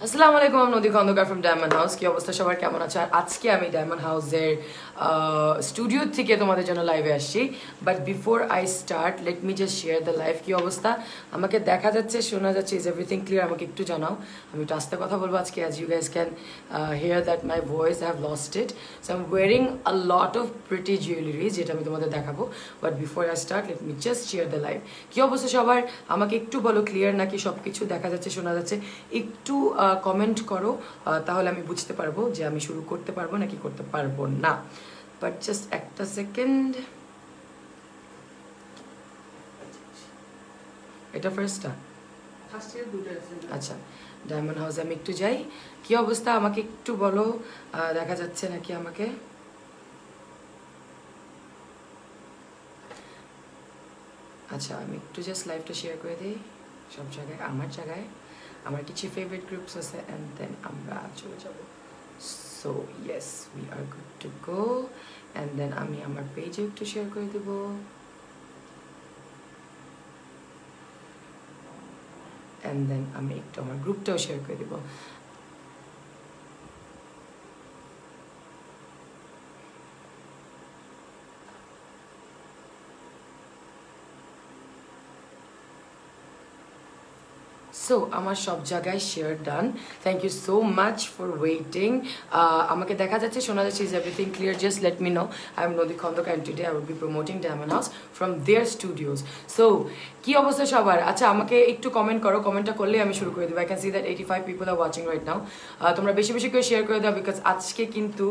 আসসালামু আলাইকুম, আমি Nodi Khandakar from Diamond house. কি অবস্থা সবার, কেমন আছে? আর আজকে আমি ডায়মন্ড হাউসের স্টুডিও থেকে তোমাদের জন্য লাইভে আসছি। But before I start let me just share the live. কি অবস্থা, আমাকে দেখা যাচ্ছে, শোনা যাচ্ছে, ইজ এভরিথিং ক্লিয়ার? আমাকে একটু জানাও। আমি একটু আস্তে কথা বলবো আজকে, as you guys can hear that my voice I have lost it. So I am wearing a lot of pretty jewellery, যেটা আমি তোমাদের দেখাবো। But before I start let me just share the live. কি অবস্থা সবার, আমাকে একটু বলো ক্লিয়ার নাকি সব কিছু দেখা যাচ্ছে, শোনা যাচ্ছে? একটু কমেন্ট করো, তাহলে আমি বুঝতে পারবো যে আমি শুরু করতে পারবো নাকি করতে পারবো না। বাট জাস্ট একটা সেকেন্ড, এটা ফার্স্টটা? আচ্ছা, ডায়মন্ড হাউসে আমি একটু যাই। কি অবস্থা আমাকে একটু বলো, দেখা যাচ্ছে নাকি আমাকে? আচ্ছা, আমি একটু জাস্ট লাইভটা শেয়ার করে দিই সব জায়গায়, আমার কিছু ফেভারিট গ্রুপস আছে, অ্যান্ড দেন আমরা চলে যাব। So yes, we are good to go. And then আমি আমার পেজে একটু শেয়ার করে দেব। অ্যান্ড দেন আমি একটু আমার গ্রুপটাও শেয়ার করে দেবো। সো আমার সব জায়গায় share done. Thank you so much for waiting. আমাকে দেখা যাচ্ছে, শোনা যাচ্ছে, is everything clear? Just let me know. I am Nodi Khandakar and today I will be promoting diamond House from their studios. So কি অবস্থা সবার? আচ্ছা, আমাকে একটু কমেন্ট করো, কমেন্টটা করলে আমি শুরু করে দেবো। I can see that 85 people are watching right now. তোমরা বেশি বেশি করে শেয়ার করে দাও, বিকজ আজকে কিন্তু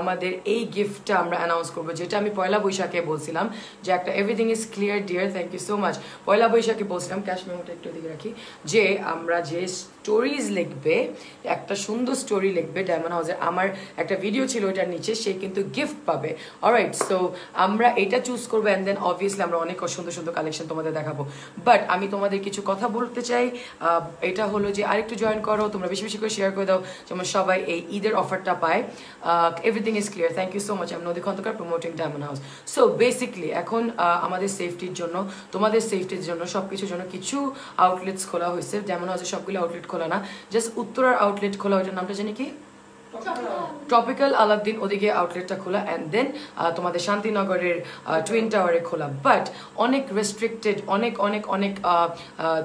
আমাদের এই গিফটটা আমরা অ্যানাউন্স করবো, যেটা আমি পয়লা বৈশাখে বলছিলাম যে একটা everything is clear dear. Thank you so much. পয়লা বৈশাখে বলছিলাম, ক্যাশ মেমোটা একটু দিকে রাখি, যে আমরা যে স্টোরিজ লিখবে, একটা সুন্দর স্টোরি লিখবে ডায়মন্ড হাউসের, আমার একটা ভিডিও ছিল ওইটার নিচে, সে কিন্তু গিফট পাবে। অলরাইট, সো আমরা এটা চুজ করবো, অ্যান্ড দেন অবভিয়াসলি আমরা অনেক সুন্দর সুন্দর কালেকশন তোমাদের দেখাবো। বাট আমি তোমাদের কিছু কথা বলতে চাই, এটা হলো যে আরেকটু জয়েন করো, তোমরা বেশি বেশি করে শেয়ার করে দাও, যেমন সবাই এই ঈদের অফারটা পায়। Everything is clear. Thank you so much. আমি Nodi Khondokar, promoting diamond house. So basically এখন আমাদের সেফটির জন্য, তোমাদের সেফটির জন্য, সব কিছুর জন্য কিছু আউটলেটস খোলা হয়েছে। ডায়মন্ড হাউসের সবগুলো আউটলেট খোলা না, জাস্ট উত্তরার আউটলেট খোলা, ওইটার নামটা জানি কি, ট্রপিক্যাল আলাউদ্দিন, ওদিকে আউটলেটটা খোলা। অ্যান্ড দেন তোমাদের শান্তিনগরের টুইন টাওয়ারে খোলা। বাট অনেক রেস্ট্রিক্টেড, অনেক অনেক অনেক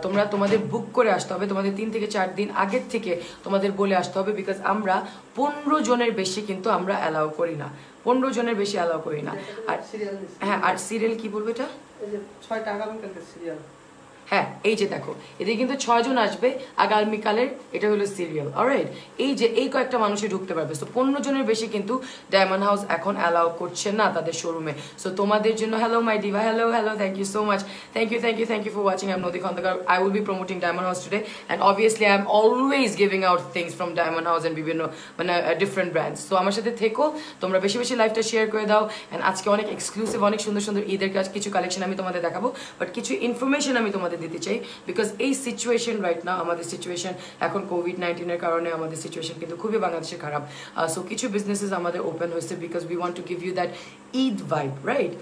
তোমরা তোমাদের বুক করে আসতে হবে, তোমাদের 3 থেকে 4 দিন আগের থেকে তোমাদের বলে আসতে হবে, বিকজ আমরা 15 জনের বেশি কিন্তু আমরা অ্যালাউ করি না, 15 জনের বেশি অ্যালাউ করি না। আর হ্যাঁ, আর সিরিয়াল কি বলবো, এটা 6টা আগামীকালকে সিরিয়াল। হ্যাঁ, এই যে দেখো, এদিকে কিন্তু 6 জন আসবে আগামীকালের, এটা হলো সিরিয়াল। অলরাইট, এই যে এই কয়েকটা মানুষই ঢুকতে পারবে। সো 15 জনের বেশি কিন্তু ডায়মন্ড হাউস এখন অ্যালাউ করছে না তাদের শোরুমে। সো তোমাদের জন্য, hello my diva, hello hello, thank you so much, thank you for watching. I am Nodi Khandakar, I will be promoting diamond House today, and obviously I am always giving out things from Diamond House and বিভিন্ন মানে different brands. So আমার সাথে থেকো, তোমরা বেশি বেশি লাইভটা share করে দাও। অ্যান্ড আজকে অনেক এক্সক্লুসিভ, অনেক সুন্দর সুন্দর ঈদের কিছু কালেকশন আমি তোমাদের দেখাবো, বাট কিছু ইনফরমেশন আমি তোমাদের দিতে চাই, বিকজ এই সিচুয়েশন রাইট নাও, আমাদের সিচুয়েশন এখন কোভিড-19 কারণে আমাদের সিচুয়েশন কিন্তু খুবই বাংলাদেশে খারাপ। সো কিছু বিজনেসেস আমাদের ওপেন হয়েছে, because we want to give you that Eid vibe, right?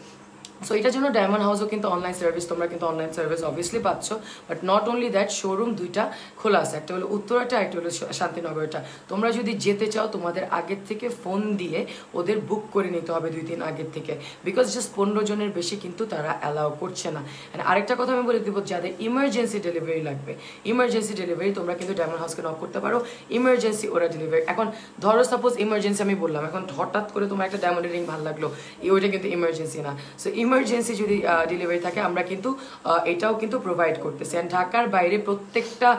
So এটার জন্য ডায়মন্ড হাউসও কিন্তু অনলাইন সার্ভিস, তোমরা কিন্তু অনলাইন সার্ভিস অবভিয়াসলি পাচ্ছ। But not only that, showroom 2টা খোলা আছে, একটা হলো উত্তরাটা, একটা হলো শান্তিনগরটা। তোমরা যদি যেতে চাও, তোমাদের আগের থেকে ফোন দিয়ে ওদের বুক করে নিতে হবে 2 দিন আগের থেকে, বিকজ জাস্ট 15 জনের বেশি কিন্তু তারা অ্যালাউ করছে না। অ্যান্ড আরেকটা কথা আমি বলে দিব, যাদের ইমার্জেন্সি ডেলিভারি লাগবে, ইমার্জেন্সি ডেলিভারি তোমরা কিন্তু ডায়মন্ড হাউসকে নক করতে পারো, ইমার্জেন্সি ওরা ডেলিভারি। এখন ধরো সাপোজ ইমার্জেন্সি আমি বললাম, এখন হঠাৎ করে তোমার একটা ডায়মন্ডের রিং ভালো লাগলো, ওইটা কিন্তু ইমার্জেন্সি না। সো ইমার্জেন্সি যদি ডেলিভারি থাকে, আমরা কিন্তু এটাও কিন্তু প্রোভাইড করতেছি। অ্যান্ড ঢাকার বাইরে প্রত্যেকটা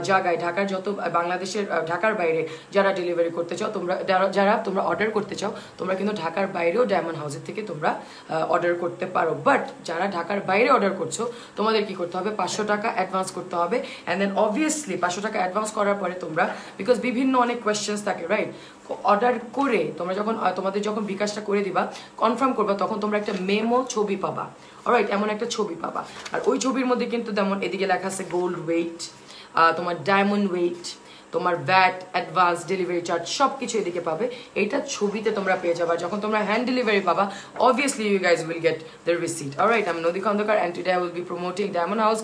জায়গায়, ঢাকার যত, বাংলাদেশের ঢাকার বাইরে যারা ডেলিভারি করতে চাও, তোমরা যারা তোমরা অর্ডার করতে চাও, তোমরা কিন্তু ঢাকার বাইরেও ডায়মন্ড হাউসের থেকে তোমরা অর্ডার করতে পারো। বাট যারা ঢাকার বাইরে অর্ডার করছো, তোমাদের কি করতে হবে, 500 টাকা অ্যাডভান্স করতে হবে। অ্যান্ড দেন অবভিয়াসলি 500 টাকা অ্যাডভান্স করার পরে তোমরা, বিকজ বিভিন্ন অনেক কোয়েশ্চেন্স থাকে, রাইট? অর্ডার করে তোমরা যখন তোমাদের যখন বিকাশটা করে দিবা, কনফার্ম করবা, তখন তোমরা একটা মেমো ছবি পাবা। অলরাইট, এমন একটা ছবি পাবা, আর ওই ছবির মধ্যে কিন্তু যেমন এদিকে লেখা আছে গোল্ড ওয়েট, তোমার ডায়মন্ড ওয়েট, তোমার ভ্যাট অ্যাডভান্স ডেলিভারি চার্জ সবকিছু এদিকে পাবে এটা ছবিতে তোমরা পেয়ে যাবে যখন তোমরা হ্যান্ড ডেলিভারি পাবা obviously you guys will get the receipt alright I'm Nodi Khandekar and today I will be promoting Diamond House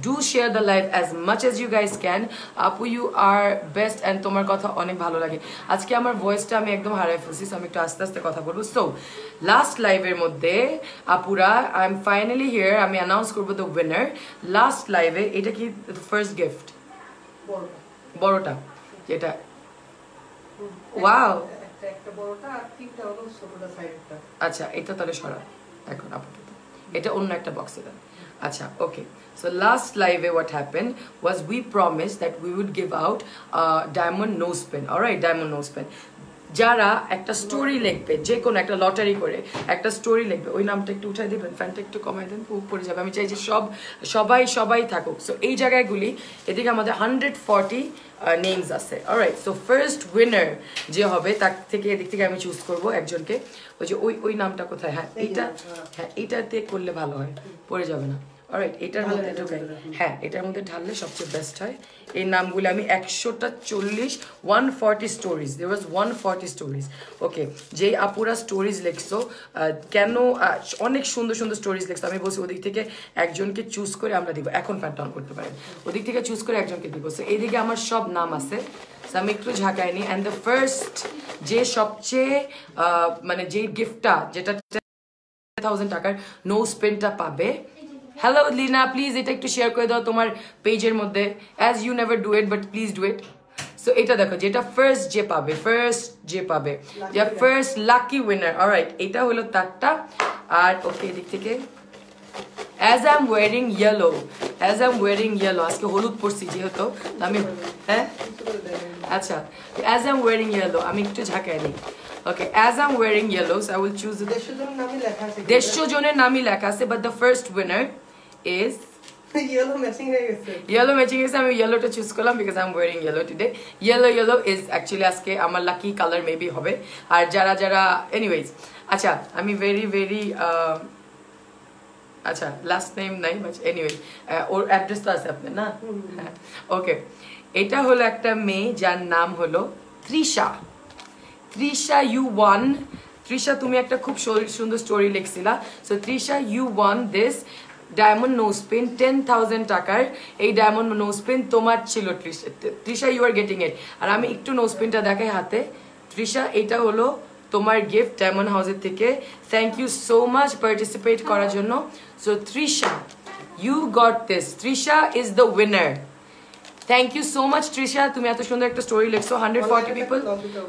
do share the live as much as you guys can Apu you are best and তোমার কথা অনেক ভালো লাগে আজকে আমার ভয়েসটা আমি একদম হারাই ফেলছি আমি একটু আস্তে আস্তে কথা বলবো সো লাস্ট লাইভের মধ্যে আপুরা আই এম ফাইনালি হিয়ার আমি অ্যানাউন্স করব দ্য উইনার লাস্ট লাইভে এটা কি ফার্স্ট গিফট বড়টা যেটা ওয়াও একটা বড়টা আর তিনটা হলো ছোটটা সাইডটা আচ্ছা এটা তাহলে সরা এখন আপাতত এটা অন্য একটা বক্সে দেন আচ্ছা ওকে so last live what happened was we promised that we would give out diamond nose pin all right diamond nose pin যারা একটা স্টোরি লিখবে যে কোনো একটা লটারি করে একটা স্টোরি লিখবে ওই নামটা একটু উঠাই দিবেন ফ্যানটা একটু কমাই দেন পড়ে যাবে আমি চাই যে সবাই থাকুক সো এই জায়গাগুলি এদিকে আমাদের 140 নেমস আছে অলরাইট সো ফার্স্ট উইনার যে হবে তার থেকে এদিক থেকে আমি চুজ করব একজনকে ওই যে ওই নামটা কোথায় হ্যাঁ এইটাতে করলে ভালো হয় পড়ে যাবে না অলরাইট এটার মধ্যে ঢোকাই হ্যাঁ এটার মধ্যে ঢাললে সবচেয়ে বেস্ট হয় এই নামগুলো আমি 140 স্টোরিজ দেয়ার ওয়াজ 140 স্টোরিজ ওকে যেই আপুরা স্টোরিজ লিখছো কেন অনেক সুন্দর সুন্দর স্টোরিজ লিখছো আমি বলছি ওদিক থেকে একজনকে চুজ করে আমরা দিব এখন প্যান্ট অন করতে পারেন ওদিক থেকে চুজ করে একজনকে দিব সো এইদিকে আমার সব নাম আছে আমি একটু ঝাঁকাইনি অ্যান্ড দ্য ফার্স্ট যে সবচেয়ে মানে যে গিফটটা যেটা 10,000 টাকার নোজ পেনটা পাবে হ্যালো লিনা প্লিজ এটা একটু শেয়ার করে দাও তোমার পেজের মধ্যে as you never do it but please do it so এটা দেখো যেটা ফার্স্ট যে পাবে ফার্স্ট লাকি উইনার অলরাইট এটা হলো তারটা আর ওকে এদিক থেকে as I am wiring yellow আজকে হলুদ পরছি যেহেতু আমি হ্যাঁ আচ্ছা as I am wiring yellow আমি একটু ঝাঁকাই নিই Okay, as I'm wearing yellows, I will choose the 150 জনের নামই লেখা আছে, but the first winner is yellow matching হয়ে গেছে আমি yellowটা চুজ করলাম because I'm wearing yellow today. Yellow is actually আজকে আমার লাকি কালার মেবি হবে আর যারা anyways আচ্ছা আমি very আচ্ছা লাস্ট নেম নাই বাট এনিওয়ে ওর অ্যাড্রেস তো আছে আপনার না ওকে এটা হলো একটা মেয়ে যার নাম হলো Trisha you won Trisha তুমি একটা খুব সুন্দর স্টোরি লিখছিলা so Trisha you won this diamond nose pin 10,000 টাকার এই ডায়মন্ড নোজ পেন তোমার ছিল Trisha you are getting it আর আমি একটু নোজ পেনটা দেখাই হাতে Trisha এটা হলো তোমার গিফট ডায়মন্ড হাউসের থেকে thank you so much participate করার জন্য so Trisha you got this Trisha is the winner thank you so much Trisha তুমি এত সুন্দর একটা স্টোরি লিখছো 140 পিপল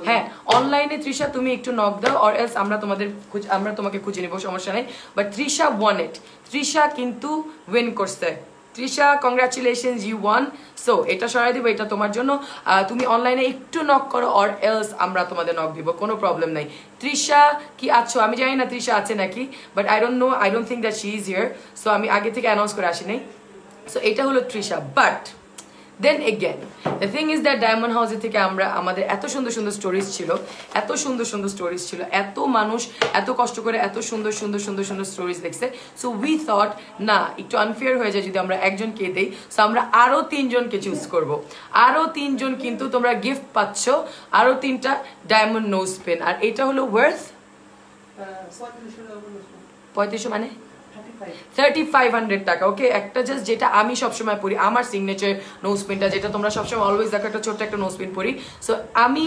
হ্যাঁ অনলাইনে Trisha তুমি একটু নক দাও অর এলস আমরা তোমাকে খুঁজে নিব সমস্যা নাই but Trisha won it Trisha কিন্তু উইন করছে Trisha congratulations you won so এটা সরাই দিব এটা তোমার জন্য তুমি অনলাইনে একটু নক করো অর এলস আমরা তোমাদের নক দিব কোনো প্রবলেম নাই Trisha কি আছো আমি জানি না Trisha আছে নাকি but I don't think that she is here so আমি আগে থেকে অ্যানাউন্স করে আসি নাই so এটা হলো Trisha but then again the thing is that Diamond House থেকে আমরা আমাদের এত সুন্দর স্টোরিজ ছিল এত মানুষ এত কষ্ট করে এত সুন্দর স্টোরিজ লিখছে সো উই থট না একটু আনফেয়ার হয়ে যায় যদি আমরা একজনকে দেই সো আমরা আরো তিনজনকে চুজ করব আরো তিনজন কিন্তু তোমরা গিফট পাচ্ছ আরো তিনটা ডায়মন্ড নোজ পেন আর এটা হলো ওয়ার্থ 3500 মানে 3500 টাকা ওকে একটা জাস্ট যেটা আমি সবসময় পরি আমার সিগনেচার নোজ পেনটা যেটা তোমরা সবসময় অলওয়েজ দেখো একটা ছোট্ট একটা নোজ পেন পরি সো আমি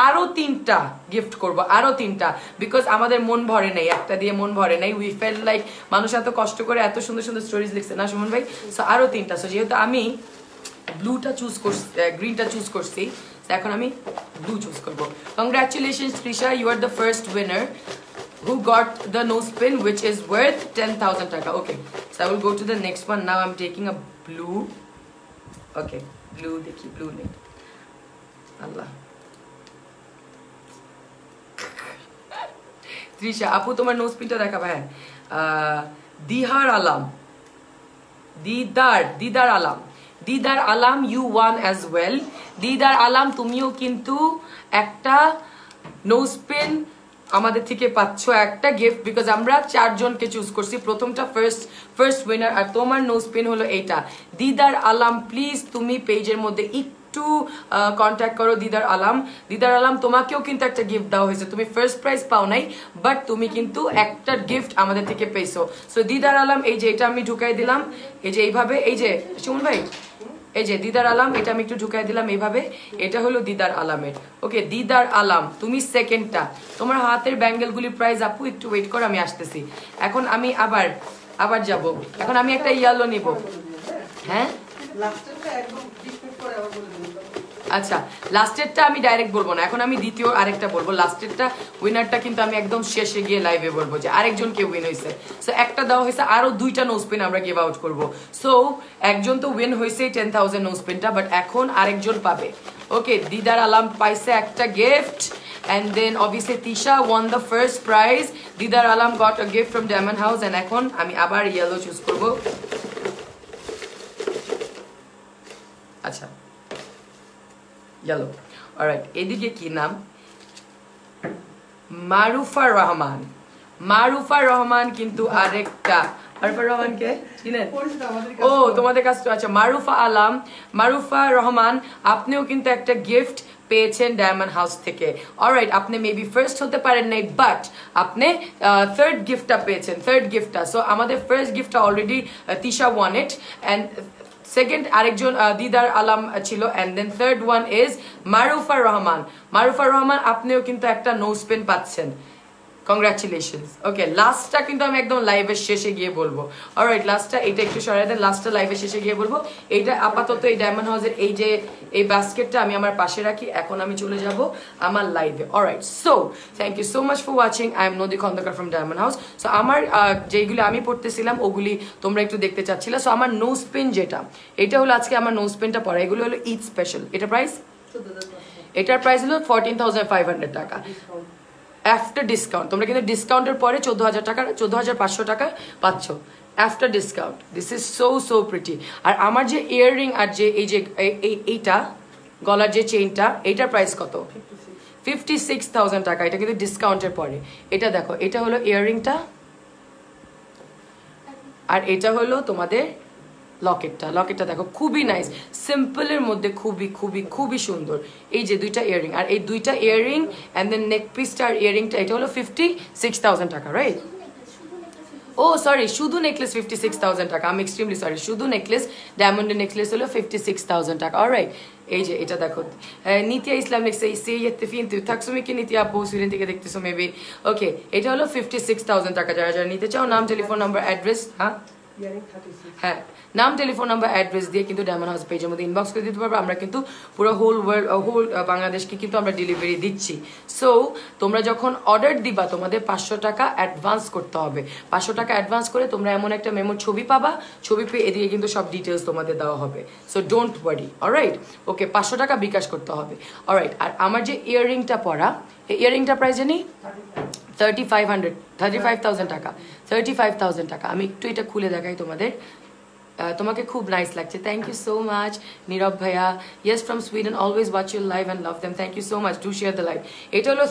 আরো তিনটা গিফট করব আরো তিনটা বিকজ আমাদের মন ভরে নাই একটা দিয়ে মন ভরে নাই উই ফেল লাইক মানুষ এত কষ্ট করে এত সুন্দর স্টোরিজ লিখছে না সুমন ভাই সো আরো তিনটা সো যেহেতু আমি ব্লুটা চুজ করছি গ্রিনটা চুজ করছি এখন আমি ব্লু চুজ করব congratulations Trisha you are the first winner who got the nose pin which is worth 10,000 taka okay so I will go to the next one now I'm taking a blue okay blue dekhi blue ne Allah Trisha apu tomar nose pin ta dekhaba hai Didar Alam you won as well Didar Alam tumiও কিন্তু একটা nose pin আমাদের থেকে পাচ্ছ একটা gift because আমরা চারজনকে choose করছি প্রথমটা ফার্স্ট উইনার আর তোমার নোজ পেন হলো এইটা দিদার আলাম প্লিজ তুমি পেজের মধ্যে একটু কন্ট্যাক্ট করো দিদার আলাম। দিদার আলাম তোমাকেও কিন্তু একটা গিফট দেওয়া হয়েছে, তুমি ফার্স্ট প্রাইজ পাও নাই বাট তুমি কিন্তু একটা গিফট আমাদের থেকে পেয়েছো। সো দিদার আলাম এই যে এটা আমি ঢুকাই দিলাম, এই যে এইভাবে, এই যে সুমন ভাই এই যে দিদার আলাম, এটা আমি একটু ঢুকাই দিলাম এইভাবে, এটা হলো দিদার আলামের। ওকে দিদার আলাম তুমি সেকেন্ডটা, তোমার হাতের ব্যাঙ্গেলগুলির প্রাইস আপু একটু ওয়েট করো আমি আসতেছি। এখন আমি আবার যাব, এখন আমি একটা ইয়েলো নিব। হ্যাঁ আচ্ছা লাস্টেরটা আমি ডাইরেক্ট বলবো না, এখন আমি দ্বিতীয় আরেকটা বলবো। লাস্টেরটা উইনারটা কিন্তু আমি একদম শেষে গিয়ে লাইভে বলবো যে আরেকজন কে উইন হয়েছে। সো একটা দেওয়া হয়েছে, আরো 2টা নোজপিন আমরা গিভ আউট করবো। সো একজন তো উইন হয়েছে 10,000 নোজপিনটা, বাট এখন আরেকজন পাবে। ওকে দিদার আলাম পাইছে একটা gift, and then obviously Tisha won the first prize. Didar Alam got a gift from Diamond House, and এখন আমি আবার ইয়েলো চুজ করব। আচ্ছা ইয়েলো, অলরাইট। এদিকে কি নাম? মারুফা রহমান। মারুফা রহমান কিন্তু আরেকটা, মারুফা রহমান কে চিনেন? ও তোমাদের কাছে, আচ্ছা মারুফা আলাম, মারুফা রহমান আপনিও কিন্তু একটা গিফট পেয়েছেন ডায়মন্ড হাউস থেকে। অলরাইট আপনি মেবি ফার্স্ট হতে পারেন নাই বাট আপনি থার্ড গিফটটা পেয়েছেন, থার্ড গিফটটা। সো আমাদের ফার্স্ট গিফটটা already Tisha won it, and second আরেকজন দিদার আলাম ছিল, and then third one is Marufa Rahman. Marufa Rahman আপনিও কিন্তু একটা নোজপেন পাচ্ছেন, কংগ্রাচুলেশনস। ওকে লাস্টটা কিন্তু আমি একদম লাইভের শেষে গিয়ে বলবো। অলরাইট লাস্টটা এটা একটু সরাই দেন, লাস্টটা লাইভের শেষে গিয়ে বলবো। এইটা আপাতত এই ডায়মন্ড হাউসের এই যে এই বাস্কেটটা আমি আমার পাশে রাখি, এখন আমি চলে যাব আমার লাইভে। Alright so thank you so much for watching, I am Nodi Khandakar from Diamond house. So আমার যেইগুলি আমি পড়তেছিলাম ওগুলি তোমরা একটু দেখতে চাচ্ছিলা। সো আমার নোজ পেন যেটা, এটা হলো আজকে আমার নোজ পেনটা পড়া, এগুলো হলো ঈদ স্পেশাল। এটা প্রাইস, এটার প্রাইস হলো 14,500 টাকা আফটার ডিসকাউন্ট। তোমরা কিন্তু ডিসকাউন্টের পরে 14,000 টাকা, 14,500 টাকা পাচ্ছ after discount. This is so pretty. আর আমার যে ইয়াররিং আর যে এই যে এইটা গলার যে চেইনটা, এইটার প্রাইস কত? 56,000 টাকা। এটা কিন্তু ডিসকাউন্টের পরে। এটা দেখো, এটা হলো ইয়াররিংটা আর এটা হলো তোমাদের লকেটটা। লকেটটা দেখো খুবই নাইস, সিম্পলের মধ্যে খুবই খুবই খুবই সুন্দর। এই যে দুইটা ইয়াররিং আর এই দুইটা ইয়াররিং অ্যান্ড দেন নেক পিসটা আর ইয়াররিংটা, এটা হলো 56,000 টাকা, রাইট? ও সরি, শুধু নেকলেস 56,000 টাকা, আমি এক্সট্রিমলি সরি। শুধু নেকলেস, ডায়মন্ডের নেকলেস হলো 56,000 টাকা। অলরাইট এই যে এটা দেখো, নিতিয়া ইসলাম লিখছে সে ফিনতু থাকছো কি নিতিয়া আপু সুইডেন থেকে দেখতেছো মেবি। ওকে এটা হলো 56,000 টাকা। যারা যারা নিতে চাও নাম, টেলিফোন নাম্বার, অ্যাড্রেস, হ্যাঁ নাম, টেলিফোন নাম্বার, অ্যাড্রেস দিয়ে কিন্তু ডায়মন্ড হাউস পেজের মধ্যে ইনবক্স করে দিতে পারবো। আমরা কিন্তু পুরো হোল বাংলাদেশকে কিন্তু আমরা ডেলিভারি দিচ্ছি। সো তোমরা যখন অর্ডার দিবা তোমাদের 500 টাকা অ্যাডভান্স করতে হবে। 500 টাকা অ্যাডভান্স করে তোমরা এমন একটা মেমোর ছবি পাবা, ছবি পেয়ে এদিকে কিন্তু সব ডিটেলস তোমাদের দেওয়া হবে। So don't worry, alright? Okay 500 টাকা বিকাশ করতে হবে। অলরাইট আর আমার যে ইয়াররিংটা পরা, এই ইয়াররিংটা প্রাইস জানি 35,000 টাকা, 35,000 টাকা। আমি একটু এটা খুলে দেখাই তোমাদের, তোমাকে খুব নাইস লাগছে। Thank you so much Nirob ভাইয়া। Yes from Sweden, always watch your live and love them. Thank you so much, do share the live. এটা হলো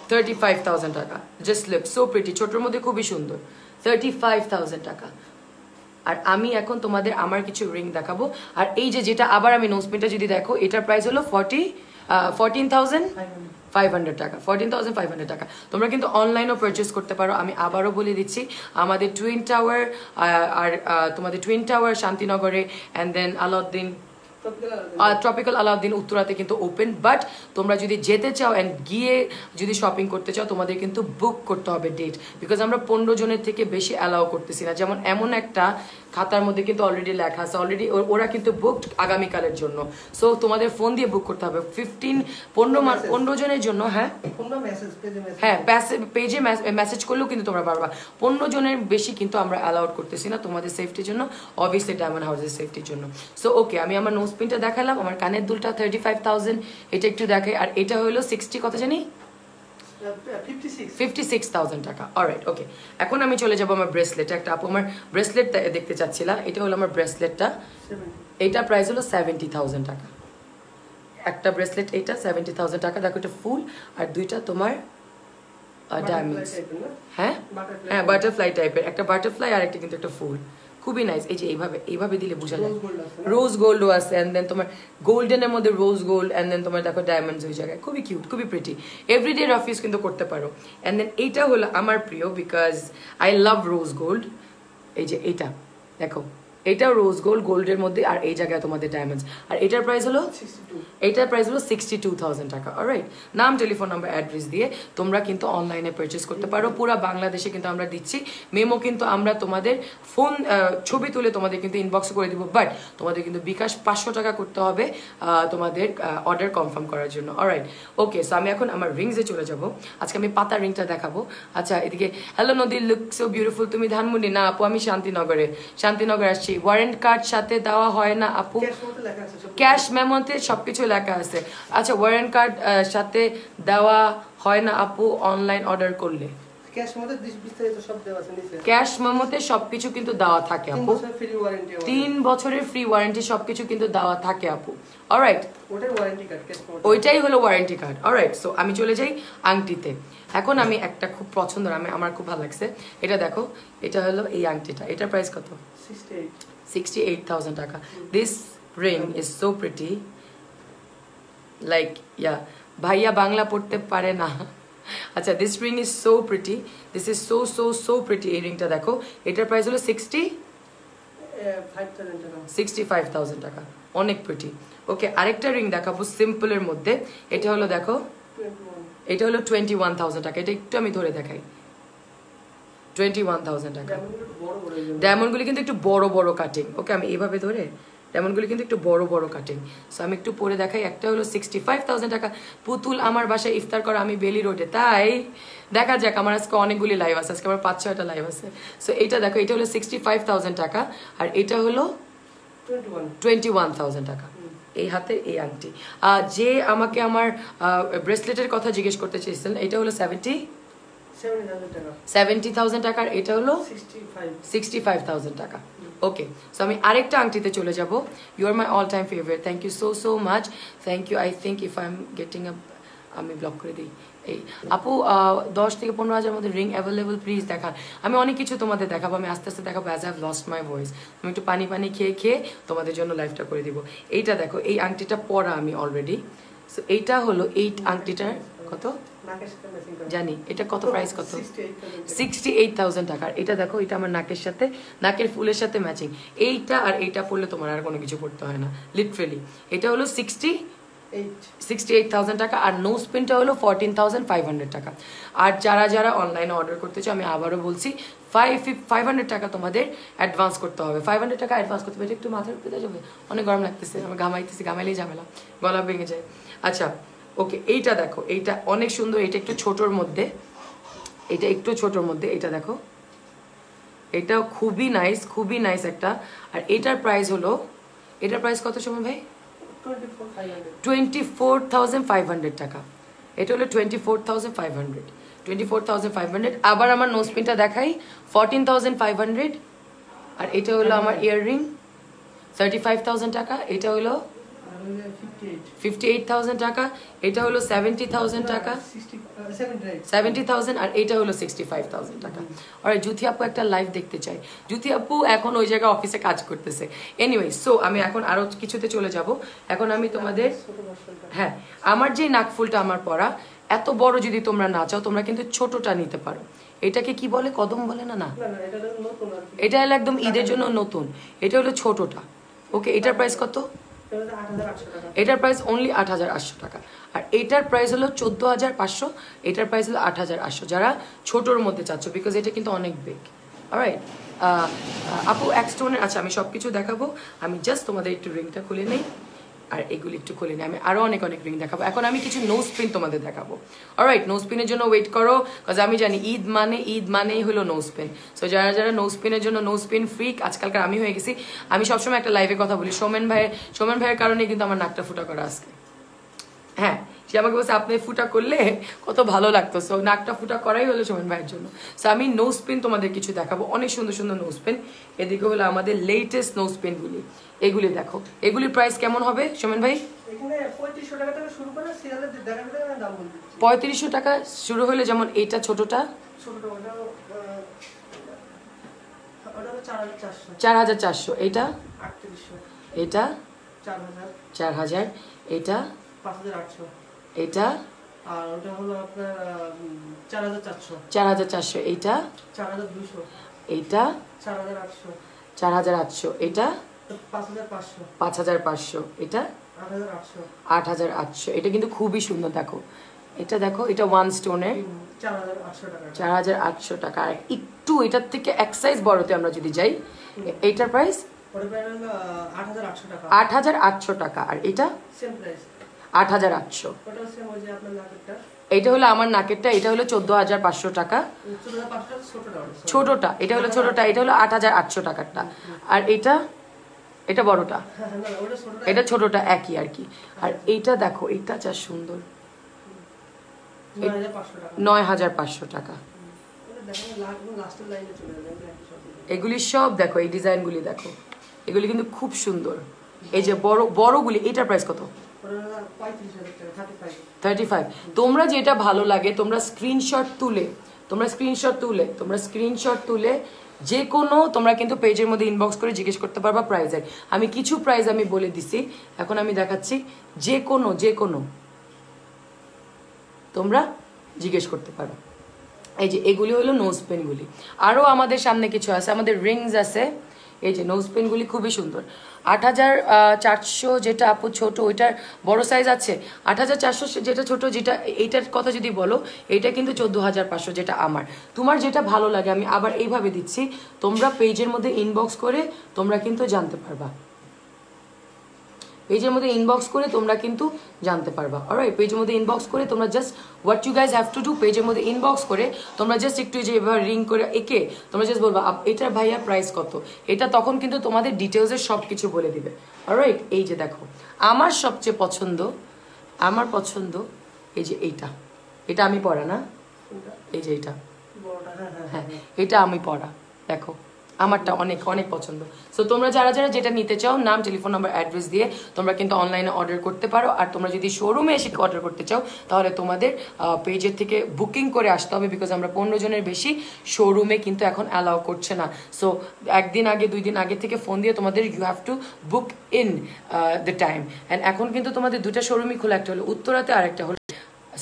35,000 টাকা। জাস্ট লুক সো প্রিটি, ছোটোর মধ্যে খুবই সুন্দর। 35,000 টাকা। আর আমি এখন তোমাদের আমার কিছু রিং দেখাবো। আর এই যে যেটা আবার আমি নোজপিনটা যদি দেখো, এটার প্রাইস হলো 14,500 টাকা, 14,500 টাকা। তোমরা কিন্তু অনলাইনও পারচেস করতে পারো। আমি আবারও বলে দিচ্ছি, আমাদের টুইন টাওয়ার আর তোমাদের টুইন টাওয়ার শান্তিনগরে, and then Alauddin, tropical Alauddin উত্তরাতে কিন্তু ওপেন। বাট তোমরা যদি যেতে চাও অ্যান্ড গিয়ে যদি শপিং করতে চাও, তোমাদের কিন্তু বুক করতে হবে ডেট, বিকজ আমরা 15 জনের থেকে বেশি অ্যালাউ করতেছি না। যেমন এমন একটা খাতার মধ্যে কিন্তু অলরেডি লেখা আছে, অলরেডি ওরা কিন্তু বুকড আগামীকালের জন্য। সো তোমাদের ফোন দিয়ে বুক করতে হবে 15 জনের জন্য। হ্যাঁ হ্যাঁ পেজে মেসেজ করলেও কিন্তু তোমরা পারবা। 15 জনের বেশি কিন্তু আমরা অ্যালাউড করতেছি না তোমাদের সেফটির জন্য, অবভিয়াসলি ডায়মন্ড হাউসের সেফটির জন্য। সো ওকে আমি আমার নোজপিনটা দেখালাম, আমার কানের দুলটা 35,000, এটা একটু দেখাই। আর এটা হলো 60 কত জানি 56,000 টাকা। অলরাইট ওকে এখন আমি চলে যাবো আমার ব্রেসলেট। একটা আপু আমার ব্রেসলেট দেখতে চাচ্ছিলা, এটা হলো আমার ব্রেসলেটটা। এইটা প্রাইস হলো 70,000 টাকা। একটা ব্রেসলেট এইটা 70,000 টাকা। দেখো এটা ফুল আর দুইটা তোমার ডায়মন্ডস। হ্যাঁ হ্যাঁ বাটারফ্লাই টাইপের, একটা বাটারফ্লাই আর একটা কিন্তু একটা ফুল। খুবই নাইস। এই যে এইভাবে দিলে বোঝা যায় Rose gold আছে না? রোজ গোল্ডও আছে, অ্যান্ড দেন তোমার গোল্ডেনের মধ্যে রোজ গোল্ড, অ্যান্ড দেন তোমার দেখো ডায়মন্ডস ওই জায়গায়, খুবই কিউট, খুবই প্রিটি। এভরিডে রাফ ইউজ কিন্তু করতে পারো। অ্যান্ড দেন এইটা হলো আমার প্রিয়, because I love rose gold. এই যে এইটা দেখো, এটাও রোজ গোল্ড, গোল্ডের মধ্যে, আর এই জায়গায় তোমাদের ডায়মন্ডস। আর এটার প্রাইস হলো 62 এইটার প্রাইস হলো 62,000 টাকা। অলরাইট, নাম, টেলিফোন নাম্বার, অ্যাড্রেস দিয়ে তোমরা কিন্তু অনলাইনে পারচেস করতে পারো। পুরো বাংলাদেশে কিন্তু আমরা দিচ্ছি। মেমো কিন্তু আমরা তোমাদের ফোন ছবি তুলে তোমাদের কিন্তু ইনবক্স করে দিব, বাট তোমাদের কিন্তু বিকাশ 500 টাকা করতে হবে তোমাদের অর্ডার কনফার্ম করার জন্য। অলরাইট, ওকে। সো আমি এখন আমার রিংসে চলে যাব। আজকে আমি পাতা রিংটা দেখাবো। আচ্ছা, এদিকে হ্যালো নদী, লুক সো বিউটিফুল। তুমি ধানমন্ডি? না আপু, আমি শান্তিনগর আসছি। ওয়ারেন্ট কার্ড সাথে দেওয়া হয় না আপু? ক্যাশ মতো লেখা আছে সব। ক্যাশ মেমোতে সবকিছু লেখা আছে। আচ্ছা, ওয়ারেন্ট কার্ড সাথে দেওয়া হয় না আপু অনলাইন অর্ডার করলে? ক্যাশ মতো বিস্তারিত সব দেওয়া আছে নিচে। ক্যাশ মেমোতে সবকিছু কিন্তু দেওয়া থাকে 3 আপু। বছর ফ্রি ওয়ারেন্টি। 3 বছরের ফ্রি ওয়ারেন্টি সবকিছু কিন্তু দেওয়া থাকে আপু। অলরাইট, ওটাই ওয়ারেন্টি কার্ড, ক্যাশ মতো। ওইটাই হলো ওয়ারেন্টি কার্ড। অলরাইট, সো আমি চলে যাই আংটিতে। এখন আমি একটা খুব পছন্দের, আমার খুব ভালো লাগছে, এটা দেখো। এটা হলো এই আংটিটা, এটার প্রাইস কত? 68 68,000 টাকা। This ring is so pretty, like yeah, ভাইয়া বাংলা পড়তে পারে না। আচ্ছা, this ring is so pretty, this is so pretty। এই রিংটা দেখো, এটার প্রাইস হলো 65,000 টাকা, অনেক প্রিটি। ওকে, আরেকটা রিং দেখাবো সিম্পলের মধ্যে। এটা হলো দেখো, 21 এটা হলো 21,000 টাকা। এটা একটু আমি ধরে দেখাই, 21,000 টাকা। বড় বড় এই জন্য। ডায়মন্ডগুলি কিন্তু একটু বড় বড় কাটিং। ওকে, আমি এইভাবে ধরে, ডায়মন্ডগুলি কিন্তু একটু বড় বড় কাটিং। সো আমি একটু পরে দেখাই। একটা হলো 65,000 টাকা। পুতুল আমার বাসায় ইফতার করা, আমি বেলি রোডে। তাই দেখা যাক, আমার আজকে অনেকগুলি লাইভ আছে, আজকে আমার 5-6টা লাইভ আছে। সো এইটা দেখো, এটা হলো 65,000 টাকা, আর এটা হলো 21,000 টাকা। এই হাতে এই আংটি। যে আমাকে আমার ব্রেসলেটের কথা জিজ্ঞেস করতে চেয়েছিলেন, এটা হলো 70,000 টাকার, এটা হলো 65,000 টাকা। ওকে, সো আমি আরেকটা আংটিতে চলে যাব। You are my all time favourite, thank you so much, thank you. I think if I am getting a, আমি ব্লক করে দিই। এই আপু 10 থেকে 15,000 মধ্যে রিং অ্যাভেলেবল প্লিজ দেখান। আমি অনেক কিছু তোমাদের দেখাবো, আমি আস্তে আস্তে দেখাবো। As I have lost my voice, আমি একটু পানি খেয়ে তোমাদের জন্য লাইভটা করে দিব। এইটা দেখো, এই আংটিটা পরা আমি অলরেডি। সো এইটা হলো এই আংটিটার কত জানি, এটা কত প্রাইস কত? 68,000 টাকা। এটা দেখো, এটা আমার নাকের সাথে, নাকের ফুলের সাথে ম্যাচিং। এইটা আর এইটা পরলে তোমার আর কোনো কিছু পড়তে হয় না, লিটারেলি। এটা হলো 68,000 টাকা, আর নোজ পিনটা হলো 14,500 টাকা। আর যারা অনলাইনে অর্ডার করতে চাও, আমি আবারও বলছি, 500 টাকা তোমাদের অ্যাডভান্স করতে হবে। 500 টাকা অ্যাডভান্স করতে হবে। এটা একটু মাথার উপরে যাবে, অনেক গরম লাগতেছে, আমি ঘামাইলেই ঝামেলা, গলা ভেঙে যায়। আচ্ছা, ওকে, এইটা দেখো, এইটা অনেক সুন্দর। এটা একটু ছোটোর মধ্যে, এটা দেখো, এটা খুবই নাইস একটা। আর এটার প্রাইস হলো, এটার প্রাইস কত সময় ভাই? 24,500 টাকা। এটা হলো 24,500। আবার আমার নোজ পিনটা দেখাই, 14,500। আর এটা হলো আমার ইয়াররিং, 35,000 টাকা। এটা হলো 58,000 টাকা। এটা হলো 70,000 টাকা, 70,000। আর এটা হলো 65,000 টাকা। আর জ্যোতি আপু একটা লাইভ দেখতে চাই। জ্যোতি আপু এখন ওই জায়গায় অফিসে কাজ করতেছে। এনিওয়ে, সো আমি এখন আরো কিছুতে চলে যাব। এখন আমি তোমাদের, হ্যাঁ, আমার যে নাকফুলটা আমার পরা, এত বড় যদি তোমরা না চাও, তোমরা কিন্তু ছোটটা নিতে পারো। এটাকে কি বলে? কদম বলে না? না, এটা হলো একদম ঈদের জন্য নতুন। এটা হলো ছোটটা। ওকে, এটার প্রাইস কত? এটার প্রাইস অনলি 8,800 টাকা। আর এটার প্রাইস হলো 14,500। এটার প্রাইস হলো 8,800। যারা ছোটোর মধ্যে চাচ্ছ, বিকজ এটা কিন্তু অনেক বিগ। অলরাইট আপু, এক স্টোনের, আচ্ছা আমি সব কিছু দেখাবো। আমি জাস্ট তোমাদের একটু রিংটা খুলে নেই, আর এগুলি একটু খুলে নিই। আমি আরও অনেক রিং দেখাবো। এখন আমি কিছু নোজ পিন তোমাদের দেখাবো। অলরাইট, নোজ পিনের জন্য ওয়েট করো, বিকজ আমি জানি ঈদ মানেই হলো নোজ পিন। সো যারা নোজ পিনের জন্য, নোজ পিন ফ্রিক আজকালকার আমি হয়ে গেছি। আমি সবসময় একটা লাইভে কথা বলি, সোমেন ভাইয়ের কারণে কিন্তু আমার নাকটা ফুটা করা আজকে। হ্যাঁ, সে আমাকে বলছে আপনি ফুটা করলে কত ভালো লাগতো। সো নাকটা ফুটা করাই হলো সোমেন ভাইয়ের জন্য। সো আমি নোজ পিন তোমাদের কিছু দেখাবো, অনেক সুন্দর সুন্দর নোজ পিন। এদিকে হলো আমাদের লেটেস্ট নোজ পিনগুলি। এগুলি দেখো, এগুলির প্রাইস কেমন হবে সোমেন ভাই? 3500 টাকা শুরু হলে, যেমন এইটা ছোটটা, 4400, 4400, এটা 3800, এটা 4000, 4000, এটা 5800, এটা আর ওটা হলো আপনার 4400, 4400, এটা 4200, এটা 4800, 4800, এটা 5500, 5500, এটা 8800, 8800। এটা কিন্তু খুবই সুন্দর, দেখো এটা, দেখো এটা ওয়ান স্টোনের 4800 টাকা। 4800 টাকা। আর একটু এটার থেকে এক সাইজ বড়তে আমরা যদি যাই, এইটার প্রাইস ওটা প্রায় হলো 8800 টাকা। 8800 টাকা। আর এটা সেম প্রাইস, 8800। ওটা সেম ওই যে আপনার নাকেরটা, এটা হলো আমার নাকেরটা, এটা হলো 14500 টাকা 14500 ছোটটা ওটা। ছোটটা, এটা হলো ছোটটা, এটা হলো 8800 টাকারটা। আর এটা, এটা বড়টা, হ্যাঁ না ওটা ছোটটা, এটা ছোটটা একই আর কি। আর এইটা দেখো, এটা যা সুন্দর, 9500 টাকা। 9500 টাকা। ওটা দেখেন লাস্টের লাইনে চলে যাবে একই সাথে। এগুলি সব দেখো, এই ডিজাইনগুলি দেখো, এগুলি কিন্তু খুব সুন্দর। এই যে বড় বড়গুলি, এটার প্রাইস কত? ওটা 35000 টাকা, 35। 35। তোমরা যেটা ভালো লাগে তোমরা স্ক্রিনশট তুলে, স্ক্রিনশট তুলে যে কোনো তোমরা কিন্তু পেজের মধ্যে ইনবক্স করে জিজ্ঞেস করতে পারবা প্রাইজের। আমি কিছু প্রাইস আমি বলে দিছি, এখন আমি দেখাচ্ছি। যে কোনো তোমরা জিজ্ঞেস করতে পারো। এই যে এগুলি হলো নোজ পেনগুলি। আরও আমাদের সামনে কিছু আছে, আমাদের রিংস আছে। এই যে নোজ পেনগুলি খুবই সুন্দর। 8400 যেটা আপু ছোট, ওইটার বড় সাইজ আছে। 8400 যেটা ছোট, যেটা এইটার কথা যদি বলো, এইটা কিন্তু 14500 যেটা আমার। তোমার যেটা ভালো লাগে আমি আবার এইভাবে দিচ্ছি, তোমরা পেজের মধ্যে ইনবক্স করে তোমরা কিন্তু জানতে পারবা। পেজের মধ্যে ইনবক্স করে তোমরা কিন্তু জানতে পারবা। অলরাইট, পেজের মধ্যে ইনবক্স করে তোমরা just what you guys have to do, পেজের মধ্যে ইনবক্স করে তোমরা জাস্ট একটু যে এভাবে রিং করে এঁকে তোমরা জাস্ট বলবা এটার ভাইয়া প্রাইস কত, এটা তখন কিন্তু তোমাদের ডিটেলসের সব কিছু বলে দিবে। অলরাইট, এই যে দেখো আমার সবচেয়ে পছন্দ, আমার পছন্দ এই যে এটা আমি পরা না, এই যে এটা, বড়টা, হ্যাঁ এটা আমি পরা, দেখো আমারটা অনেক অনেক পছন্দ। সো তোমরা যারা যেটা নিতে চাও, নাম, টেলিফোন নাম্বার, অ্যাড্রেস দিয়ে তোমরা কিন্তু অনলাইনে অর্ডার করতে পারো। আর তোমরা যদি শোরুমে এসে অর্ডার করতে চাও, তাহলে তোমাদের পেজের থেকে বুকিং করে আসতে হবে, বিকজ আমরা 15 জনের বেশি শোরুমে কিন্তু এখন অ্যালাউ করছে না। সো একদিন আগে 2 দিন আগে থেকে ফোন দিয়ে তোমাদের you have to book in the time. And এখন কিন্তু তোমাদের 2টা শোরুমই খোলা, একটা হলো উত্তরাতে আর একটা হলো,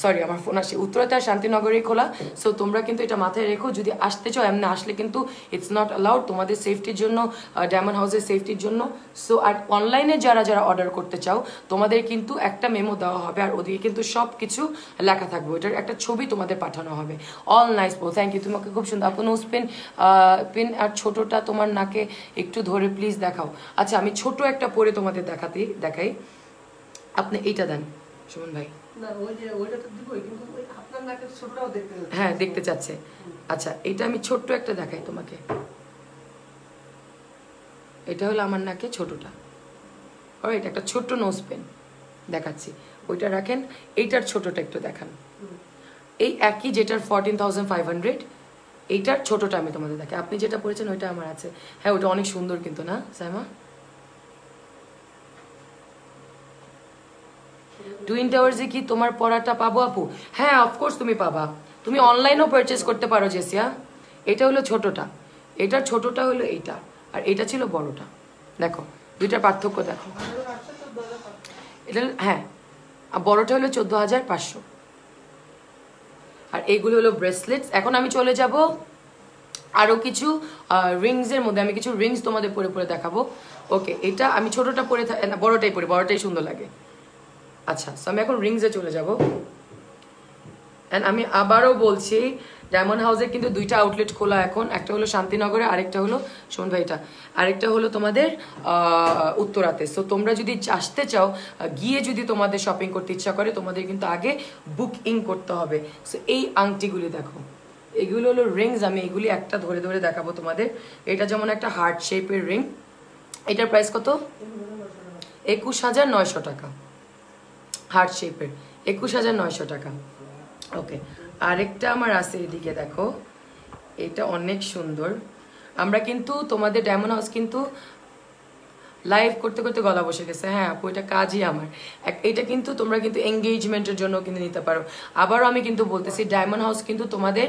সরি আমার ফোন আসছে, উত্তরাতে আর শান্তিনগরেই খোলা। সো তোমরা কিন্তু এটা মাথায় রেখো, যদি আসতে চাও এমনি আসলে কিন্তু ইটস নট অ্যালাউড, তোমাদের সেফটির জন্য, ডায়মন্ড হাউসের সেফটির জন্য। সো আর অনলাইনে যারা অর্ডার করতে চাও, তোমাদের কিন্তু একটা মেমো দেওয়া হবে, আর ওদিকে কিন্তু সব কিছু লেখা থাকবে, ওইটার একটা ছবি তোমাদের পাঠানো হবে। অল নাইস বো, থ্যাংক ইউ, তোমাকে খুব সুন্দর। আপু নোজ পেন আর ছোটটা তোমার নাকে একটু ধরে প্লিজ দেখাও। আচ্ছা আমি ছোট একটা পরে তোমাদের দেখাই। আপনি এইটা দেন সুমন ভাই। না ওই যে ওইটা তো দিবই, কিন্তু ওই আপনার নাকের ছোটটাও দেখতে যাচ্ছে। হ্যাঁ দেখতে চাচ্ছে। আচ্ছা এটা আমি ছোট্ট একটা দেখাই তোমাকে, এটা হলো আমার নাকে ছোটটা। অলরাইট, একটা ছোট্ট নোজ পেন দেখাচ্ছি, ওইটা রাখেন। এইটার ছোটটা একটু দেখান। এই একই যেটার 14500, এইটার ছোটটা আমি তোমাদের দেখাই। আপনি যেটা পড়েছেন ওইটা আমার আছে। হ্যাঁ ওইটা অনেক সুন্দর কিন্তু, না সাইমা? টুইন টাওয়ার্সে কি তোমার পড়াটা পাবো আপু? হ্যাঁ অফকোর্স তুমি পাবা, তুমি অনলাইনেও পারচেস করতে পারো জেসিয়া। এটা হলো ছোটটা, এটার ছোটটা হলো এইটা, আর এটা ছিল বড়টা। দেখো দুইটার পার্থক্য দেখো। এটা হ্যাঁ বড়টা হলো 14500, আর এইগুলো হলো ব্রেসলেটস। এখন আমি চলে যাব আরো কিছু রিংসের মধ্যে, আমি কিছু রিংস তোমাদের পরে দেখাবো। ওকে, এটা আমি ছোটটা পরে বড়টাই পরি, বড়টাই সুন্দর লাগে। আচ্ছা সো আমি এখন রিংসে চলে যাব। অ্যান্ড আমি আবারও বলছি, ডায়মন্ড হাউসে কিন্তু 2টা আউটলেট খোলা এখন, একটা হলো শান্তিনগরে, আরেকটা হলো সুমন ভাইটা, আরেকটা হলো তোমাদের উত্তরাতে। সো তোমরা যদি আসতে চাও, গিয়ে যদি তোমাদের শপিং করতে ইচ্ছা করে, তোমাদের কিন্তু আগে বুকিং করতে হবে। সো এই আংটিগুলি দেখো, এগুলো হলো রিংস। আমি এগুলি একটা ধরে দেখাবো তোমাদের। এটা যেমন একটা হার্ট শেপের রিং, এটার প্রাইস কত? 21900 টাকা। হার্ট শেপের 21900 টাকা। ওকে, আরেকটা আমার আছে এদিকে দেখো, এটা অনেক সুন্দর। আমরা কিন্তু তোমাদের ডায়মন্ড হাউস কিন্তু লাইভ করতে করতে গলা বসে গেছে। হ্যাঁ আপু এটা কাজই আমার। এটা কিন্তু তোমরা কিন্তু এঙ্গেজমেন্টের জন্য কিন্তু নিতে পারো। আবারও আমি কিন্তু বলতেছি ডায়মন্ড হাউস কিন্তু তোমাদের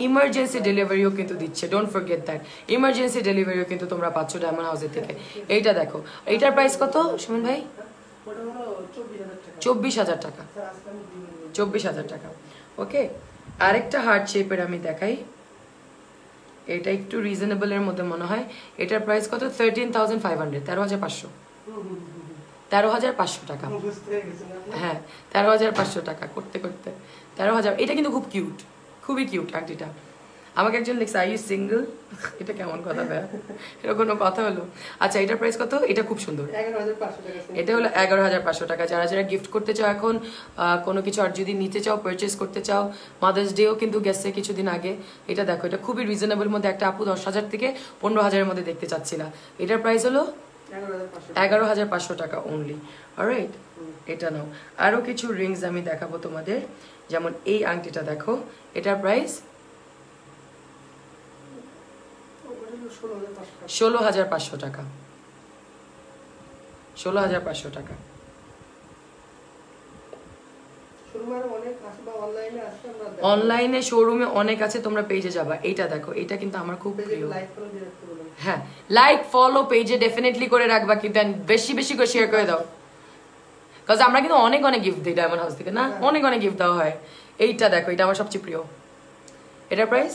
ইমার্জেন্সি ডেলিভারিও কিন্তু দিচ্ছে, ডোন্ট ফরগেট দ্যাট। ইমার্জেন্সি ডেলিভারিও কিন্তু তোমরা পাচ্ছ ডায়মন্ড হাউসের থেকে। এইটা দেখো, এইটার প্রাইস কত সুমন ভাই? 24,000 টাকা। 24,000 টাকা। ওকে, আরেকটা হার্ট শেপের আমি দেখাই, এটা একটু রিজনেবল এর মধ্যে মনে হয়। এটার প্রাইস কত? 13,500, 13,500, 13,500 টাকা। হ্যাঁ 13,500 টাকা করতে করতে 13,000। এটা কিন্তু খুব কিউট, খুবই কিউট আংটিটা। আমাকে একজন লিখছে আর ইউ সিঙ্গেল, এটা কেমন কথা ভাই, এটা কোনো কথা হলো? আচ্ছা এটার প্রাইস কত? এটা খুব সুন্দর, এটা হলো 11,500 টাকা। যারা যারা গিফট করতে চাও এখন কোনো কিছু আর যদি নিতে চাও, পারচেস করতে চাও, মাদার্স ডেও কিন্তু গেছে কিছুদিন আগে। এটা দেখো, এটা খুবই রিজনেবল মধ্যে একটা আপু 10,000 থেকে 15,000-এর মধ্যে দেখতে চাচ্ছিলা। এটার প্রাইস হলো 11,500 টাকা অনলি। অলরাইট, এটা নাও। আরো কিছু রিংস আমি দেখাবো তোমাদের, যেমন এই আংটিটা দেখো, এটার প্রাইস 16,500 টাকা। 16,500 টাকা। অনলাইনে শোরুমে অনেক আছে, তোমরা পেজে যাবা। এইটা দেখো, এটা কিন্তু আমার খুব প্রিয়। হ্যাঁ লাইক ফলো পেজে ডেফিনেটলি করে রাখবা, কিন্তু বেশি বেশি করে শেয়ার করে দাও, কারণ আমরা কিন্তু অনেক অনেক গিফট দিই ডায়মন্ড হাউস থেকে না, অনেক অনেক গিফট দেওয়া হয়। এইটা দেখো, এটা আমার সবচেয়ে প্রিয়। এটার প্রাইস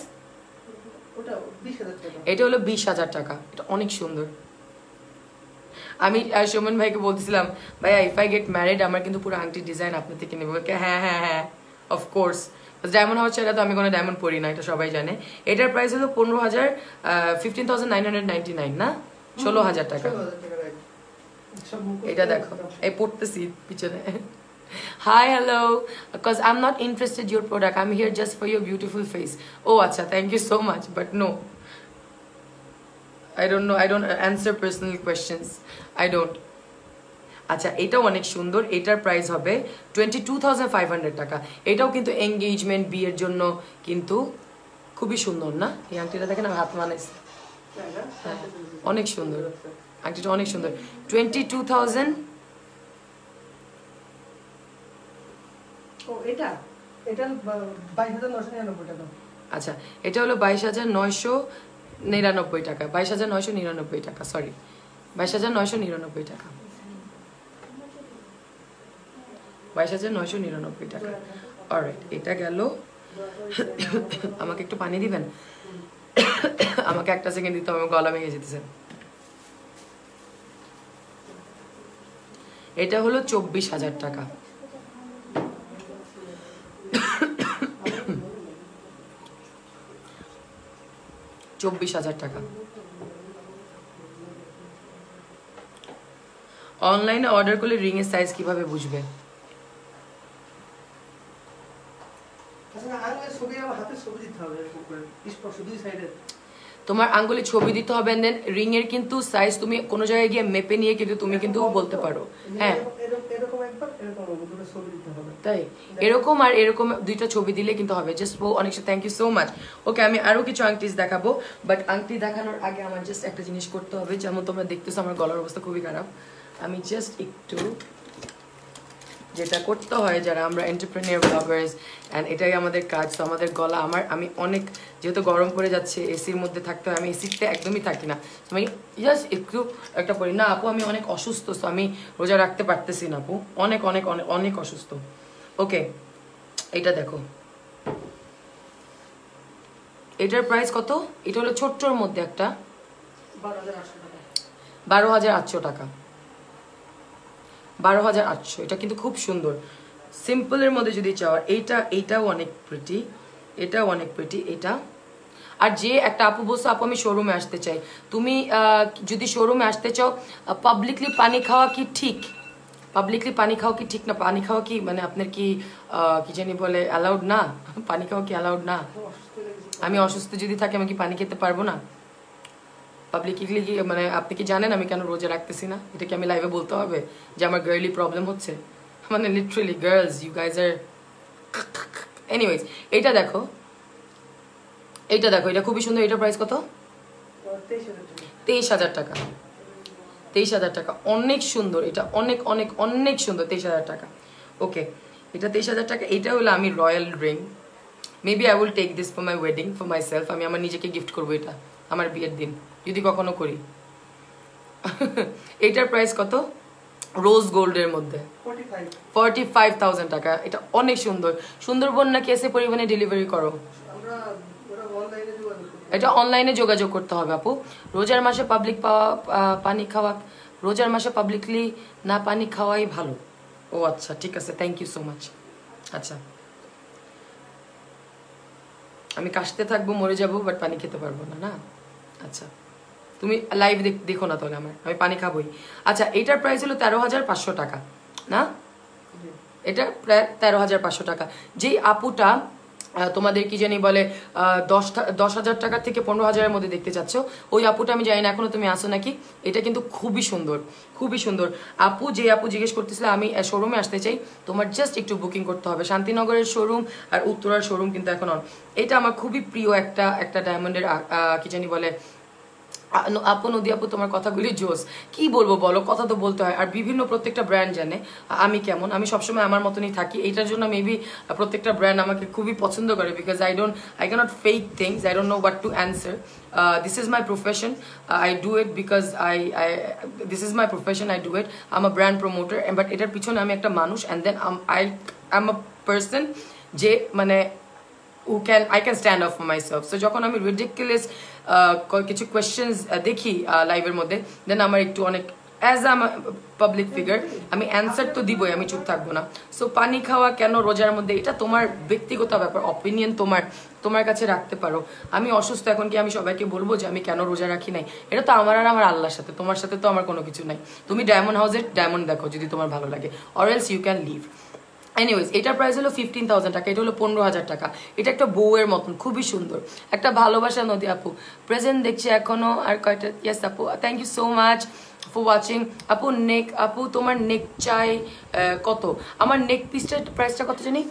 এটা হলো 20,000 টাকা। এটা অনেক সুন্দর। আমি সুমন ভাইকে বলতেছিলাম ভাইয়া ইফ আই গেট ম্যারিড আমার কিন্তু পুরো আংটি ডিজাইন আপনার থেকে নেবো। হ্যাঁ হ্যাঁ হ্যাঁ অফকোর্স, ডায়মন্ড হাউস ছাড়া তো আমি কোনো ডায়মন্ড পরি না, এটা সবাই জানে। এটার প্রাইস হলো 15,999 না, 16,000 টাকা। এটা দেখো, এই পড়তেছি পিছনে। Hi, hello. Because I'm not interested in your product. I'm here just for your beautiful face. Oh, acha, thank you so much. But no, I don't know. I don't answer personal questions. I don't. আচ্ছা এটাও অনেক সুন্দর। এটার price হবে 22,500 টাকা। এটাও কিন্তু engagement, বিয়ের জন্য কিন্তু খুবই সুন্দর না? এই আংটিটা দেখেন, আমি হাত বানাইছি, অনেক সুন্দর আংটিটা, অনেক সুন্দর। 22,000। আচ্ছা এটা হলো 22,999 টাকা। 22,999 টাকা, সরি 22,999 টাকা। 22,999 টাকা। অলরাইট, এটা গেল। আমাকে একটু পানি দিবেন? আমাকে একটা সেকেন্ড দিতে হবে, গলা ভেঙে যেতেছে। এটা হলো 24,000 টাকা। 24,000 টাকা। অনলাইনে অর্ডার করলে রিং এর সাইজ কিভাবে বুঝবে? তোমার আঙ্গুলে ছবি দিতে হবে, দেন রিং এর কিন্তু সাইজ তুমি কোনো জায়গায় গিয়ে মেপে নিয়ে কিন্তু তুমি কিন্তু বলতে পারো। হ্যাঁ তাই, এরকম আর এরকম দুইটা ছবি দিলে কিন্তু হবে। জাস্ট অনেক থ্যাংক ইউ সো মাচ। ওকে, আমি আরো কিছু আংটিস দেখাবো, বাট আংটি দেখানোর আগে আমার জাস্ট একটা জিনিস করতে হবে। যেমন তোমরা দেখতেছো আমার গলার অবস্থা খুবই খারাপ, আমি জাস্ট একটু যেটা করতে হয় যারা আমরা এন্টারপ্রেনিয়ার ব্লগার্স, অ্যান্ড এটাই আমাদের কাজ। তো আমাদের গলা আমি অনেক, যেহেতু গরম পড়ে যাচ্ছে, এসির মধ্যে থাকতে হয়, আমি এসিতে একদমই থাকি না, আমি জাস্ট একটু একটা পড়ি না। আপু আমি অনেক অসুস্থ, তো আমি রোজা রাখতে পারতেছি না আপু, অনেক অনেক অনেক অনেক অসুস্থ। ওকে, এটা দেখো, এটার প্রাইস কত? এটা হলো ছোট্টর মধ্যে একটা 12,800 টাকা। 12,800। এটা কিন্তু খুব সুন্দর, সিম্পলের মধ্যে যদি চাও। এইটাও অনেক প্রিটি, এটাও অনেক প্রিটি এটা। আর যে একটা আপু বলছো আপু আমি শোরুমে আসতে চাই, তুমি যদি শোরুমে আসতে চাও, পাবলিকলি পানি খাওয়া কি ঠিক? পাবলিকলি পানি খাওয়া কি ঠিক না? পানি খাওয়া কি মানে আপনার কি কি জানি বলে অ্যালাউড না? পানি খাওয়া কি অ্যালাউড না? আমি অসুস্থ যদি থাকি আমি কি পানি খেতে পারবো না? পাবলিকলি কি মানে আপনি কি জানেন আমি কেন রোজা রাখতেছি না? এটা কি আমি লাইভে বলতে হবে যে আমার গার্লি প্রবলেম হচ্ছে? মানে literally girls, you guys are anyways. এটা দেখো, এটা দেখো, এটা খুবই সুন্দর। এটা প্রাইস কত? 23,000 টাকা। 23,000 টাকা, অনেক সুন্দর, এটা অনেক অনেক অনেক সুন্দর, 23,000 টাকা। ওকে, এটা 23,000 টাকা। এটা হলো আমি royal ring, maybe I will take this for my wedding, for my self. আমি আমার নিজেকে গিফট করবো এটা আমার বিয়ের দিন যদি কখনো করি। এটার প্রাইস কত? রোজ গোল্ডের মধ্যে 45,000 টাকা। এটা অনেক সুন্দর। সুন্দরবন নাকি এসে পরিবহনে ডেলিভারি করো? এটা অনলাইনে যোগাযোগ করতে হবে আপু। রোজার মাসে পাবলিক পানি খাওয়া, রোজার মাসে পাবলিকলি না পানি খাওয়াই ভালো। ও আচ্ছা, ঠিক আছে, থ্যাংক ইউ সো মাচ। আচ্ছা, আমি কাশতে থাকবো, মরে যাবো, বাট পানি খেতে পারবো না, না? আচ্ছা, তুমি লাইভ দেখো না তাহলে আমার, আমি পানি খাবোই। আচ্ছা, এটার প্রাইস হলো 13,500 টাকা না? এটা প্রায় 13,500 টাকা। যেই আপুটা তোমাদের কি জানি বলে 10,000 টাকা থেকে 15,000-এর মধ্যে দেখতে চাচ্ছ, ওই আপুটা আমি জানি না এখনো তুমি আসো নাকি। এটা কিন্তু খুবই সুন্দর, খুবই সুন্দর। আপু, যে আপু জিজ্ঞেস করতেছিলে আমি শোরুমে আসতে চাই, তোমার জাস্ট একটু বুকিং করতে হবে। শান্তিনগরের শোরুম আর উত্তরার শোরুম কিন্তু এখন অন। এটা আমার খুবই প্রিয় একটা ডায়মন্ডের কি জানি বলে। আপু, নদী আপু, তোমার কথাগুলি জোস। কি বলবো বলো, কথা তো বলতে হয়। আর বিভিন্ন প্রত্যেকটা ব্র্যান্ড জানে আমি কেমন, আমি সবসময় আমার মতনই থাকি। এইটার জন্য মেবি প্রত্যেকটা ব্র্যান্ড আমাকে খুবই পছন্দ করে, because I can't fake things, I don't know what to answer. This is my profession, I do it because this is my profession, I do it. I am a brand promoter, but এটার পিছনে আমি একটা মানুষ, and then I am a person যে মানে I can stand up for myself. So যখন আমি ridiculous কিছু questions দেখি লাইভের মধ্যে, দেন আমার একটু অনেক, অ্যাজ আ পাবলিক ফিগার, আমি অ্যান্সার তো দিবই, আমি চুপ থাকবো না। সো পানি খাওয়া কেন রোজার মধ্যে, এটা তোমার ব্যক্তিগত ব্যাপার, অপিনিয়ন তোমার কাছে রাখতে পারো। আমি অসুস্থ, এখন কি আমি সবাইকে বলবো যে আমি কেন রোজা রাখি নাই? এটা তো আমার আর আমার আল্লাহর সাথে, তোমার সাথে তো আমার কোনো কিছু নাই। তুমি ডায়মন্ড হাউসের ডায়মন্ড দেখো যদি তোমার ভালো লাগে, or else you can leave. Anyways, এটার প্রাইস হলো 15,000 টাকা। এটা হলো 15,000 টাকা। এটা একটা বউয়ের মতন, খুবই সুন্দর একটা ভালোবাসা। নদী আপু প্রেজেন্ট দেখছি এখনো, আর কয়টা? ইয়েস আপু, thank you so much for watching. আপু নেক, আপু তোমার নেক চাই কত? আমার নেক পিসটার প্রাইসটা কত জানি?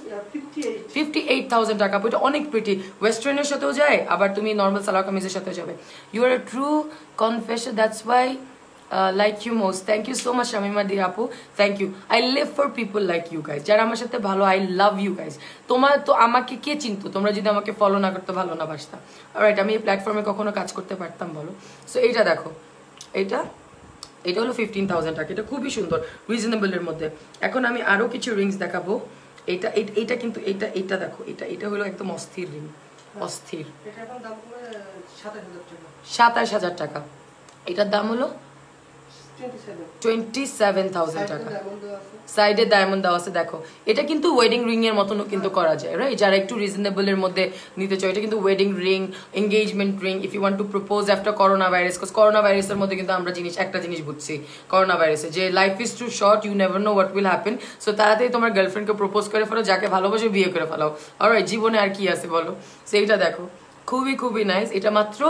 58,000 টাকা। আপু এটা অনেক প্রিটি, ওয়েস্টার্নের সাথেও যায়, আবার তুমি নর্মাল সালোয়ার কামিজের সাথেও যাবে। You are a true confession, that's why like you most. Thank you so much Shamima dear apu, thank you. I live for people like you guys, যারা আমার সাথে ভালো। I love you guys. তোমার তো আমাকে কে চিনতো তোমরা যদি আমাকে ফলো না করতে, ভালো না বাসতা? অলরাইট, আমি এই প্ল্যাটফর্মে কখনো কাজ করতে পারতাম বলো? সো এইটা দেখো, এটা হলো 15,000 টাকা। এটা খুবই সুন্দর, রিজনেবলের মধ্যে। এখন আমি আরো কিছু রিংস দেখাবো। এটা কিন্তু এটা দেখো, এটা হলো একদম অস্থির রিং, অস্থির। 27,000 টাকা। এটার দাম হলো 27,000 টাকা। সাইডে ডায়মন্ড দেওয়া আছে, দেখো। এটা কিন্তু ওয়েডিং রিং এর মতনও কিন্তু করা যায়, রাইট? যারা একটু রিজনেবল এর মধ্যে নিতে চায়, এটা কিন্তু wedding ring, engagement ring, if you want to propose after corona virus. Cause corona ভাইরাসের মধ্যে কিন্তু আমরা একটা জিনিস বুঝছি করোনা ভাইরাসে, যে life is too short, you never know what will happen. So তাড়াতাড়ি তোমার গার্লফ্রেন্ডকে প্রপোজ করে ফেলো, যাকে ভালোবাসে বিয়ে করে ফেলাও। অলরাইট, জীবনে আর কি আছে বলো? সেইটা দেখো, খুবই খুবই নাইস। এটা মাত্র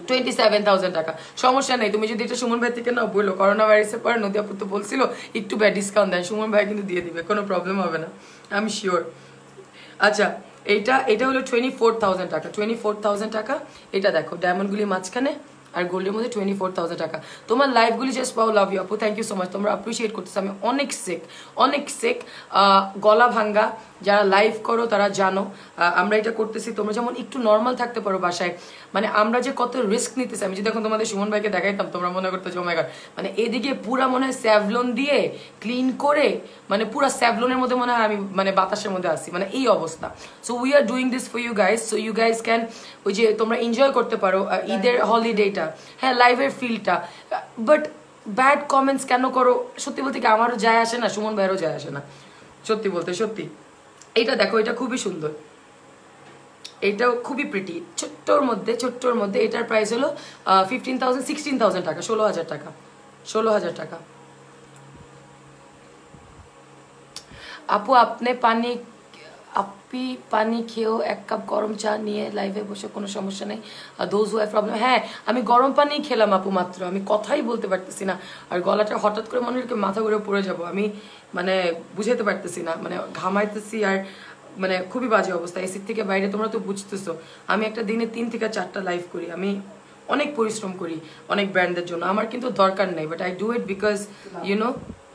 27,000 টাকা। সমস্যা নেই, তুমি যদি এটা সুমন ভাই থেকে নাও বললো, করোনা ভাইরাসের পর নদী আপু তো বলছিল একটু ব্যাড ডিসকাউন্ট দেয়, সুমন ভাই কিন্তু দিয়ে দিবে, কোনো প্রবলেম হবে না, আই এম শিওর। আচ্ছা, এটা হলো 24,000 টাকা। 24,000 টাকা। এটা দেখো, ডায়মন্ডগুলি মাঝখানে আর গোল্ডের মধ্যে 24,000 টাকা। তোমার লাইভগুলি জাস্ট পাও, লাভ ইউ আপু, থ্যাংক ইউ সো মাচ। তোমরা অ্যাপ্রিসিয়েট করতেছো, আমি অনেক সেক গলা ভাঙ্গা। যারা লাইভ করো তারা জানো আমরা এটা করতেছি। তোমরা যেমন একটু নর্মাল থাকতে পারো বাসায়, মানে আমরা যে কত রিস্ক নিতেছি। আমি যদি এখন তোমাদের সুমন ভাইকে দেখাইতাম, তোমরা মনে করতে যে ও মাই গড, মানে এদিকে পুরা মনে হয় স্যাভলন দিয়ে ক্লিন করে, মানে পুরা স্যাভলনের মধ্যে মনে হয় আমি মানে বাতাসের মধ্যে আসি, মানে এই অবস্থা। So we are doing this for you guys, so you guys can ওই যে তোমরা এনজয় করতে পারো ঈদের হলিডেটা, হ্যাঁ, লাইভের ফিলটা। বাট ব্যাড কমেন্টস কেন করো? সত্যি বলতে কি আমারও যায় আসে না, সুমন ভাইয়েরও যায় আসে না, সত্যি বলতে। সত্যি এটা দেখো, এটা খুবই সুন্দর, এটাও খুবই প্রিটি, ছোট্টর মধ্যে। এটার প্রাইস হলো 16,000 টাকা, 16,000 টাকা, 16,000 টাকা। আপু আপনি পানি খেয়েও 1 কাপ গরম চা নিয়ে লাইভে বসে, কোনো সমস্যা নেই। দোজ হু হ্যাভ প্রবলেম, হ্যাঁ আমি গরম পানি খেলাম আপু মাত্র, আমি কথাই বলতে পারতেছি না, আর গলাটা হঠাৎ করে মনে হয় মাথা ঘুরে পড়ে যাবো, আমি মানে বুঝাতে পারতেছি না, মানে ঘামাইতেছি, আর মানে খুবই বাজে অবস্থা। এসির থেকে বাইরে তোমরা তো বুঝতেছো, আমি একটা দিনে 3 থেকে 4টা লাইভ করি, আমি অনেক পরিশ্রম করি অনেক ব্র্যান্ডের জন্য, আমার কিন্তু দরকার নেই, but I do it because YONO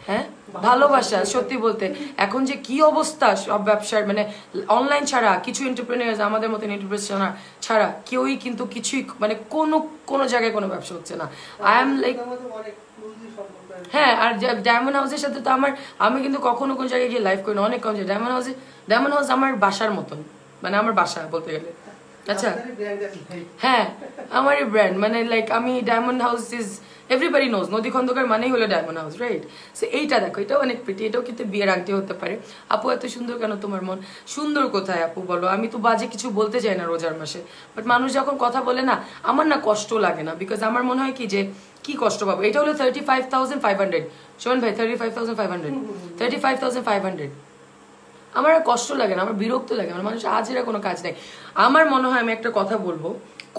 হ্যাঁ ভালোবাসা। সত্যি বলতে এখন যে কি অবস্থা সব ব্যবসার, মানে অনলাইন ছাড়া কিছু এন্টারপ্রেনার্স, আমাদের মতন এন্টারপ্রেনার ছাড়া কেউই কিন্তু কিছুই, মানে কোনো জায়গায় কোনো ব্যবসা হচ্ছে না। আই এম লাইক হ্যাঁ, আর ডায়মন্ড হাউসের সাথে তো আমি কিন্তু কখনো কোন জায়গায় গিয়ে লাইভ করি না, অনেক কম জায়গায়। ডায়মন্ড হাউস আমার বাসার মতন, মানে আমার বাসা বলতে গেলে। আচ্ছা হ্যাঁ, আমারই ব্র্যান্ড, মানে লাইক আমি diamond house is everybody knows, নদী খন্দকার মানেই হলো ডায়মন্ড হাউস, রাইট? সো এইটা দেখো, এটাও অনেক প্রিটি, এটাও কিন্তু বিয়ের আংটি হতে পারে। আপু এত সুন্দর কেন তোমার মন? সুন্দর কোথায় আপু বলো? আমি তো বাজে কিছু বলতে চাই না রোজার মাসে, বাট মানুষ যখন কথা বলে না, আমার না কষ্ট লাগে না, বিকজ আমার মনে হয় কি যে কি কষ্ট পাবো। এটা হলো 35,500, শোন ভাই 35,500, 35,500। আমার আর কষ্ট লাগে না, আমার বিরক্ত লাগে, আমার মানুষ আজেরা কোনো কাজ নেই। আমার মনে হয়, আমি একটা কথা বলবো,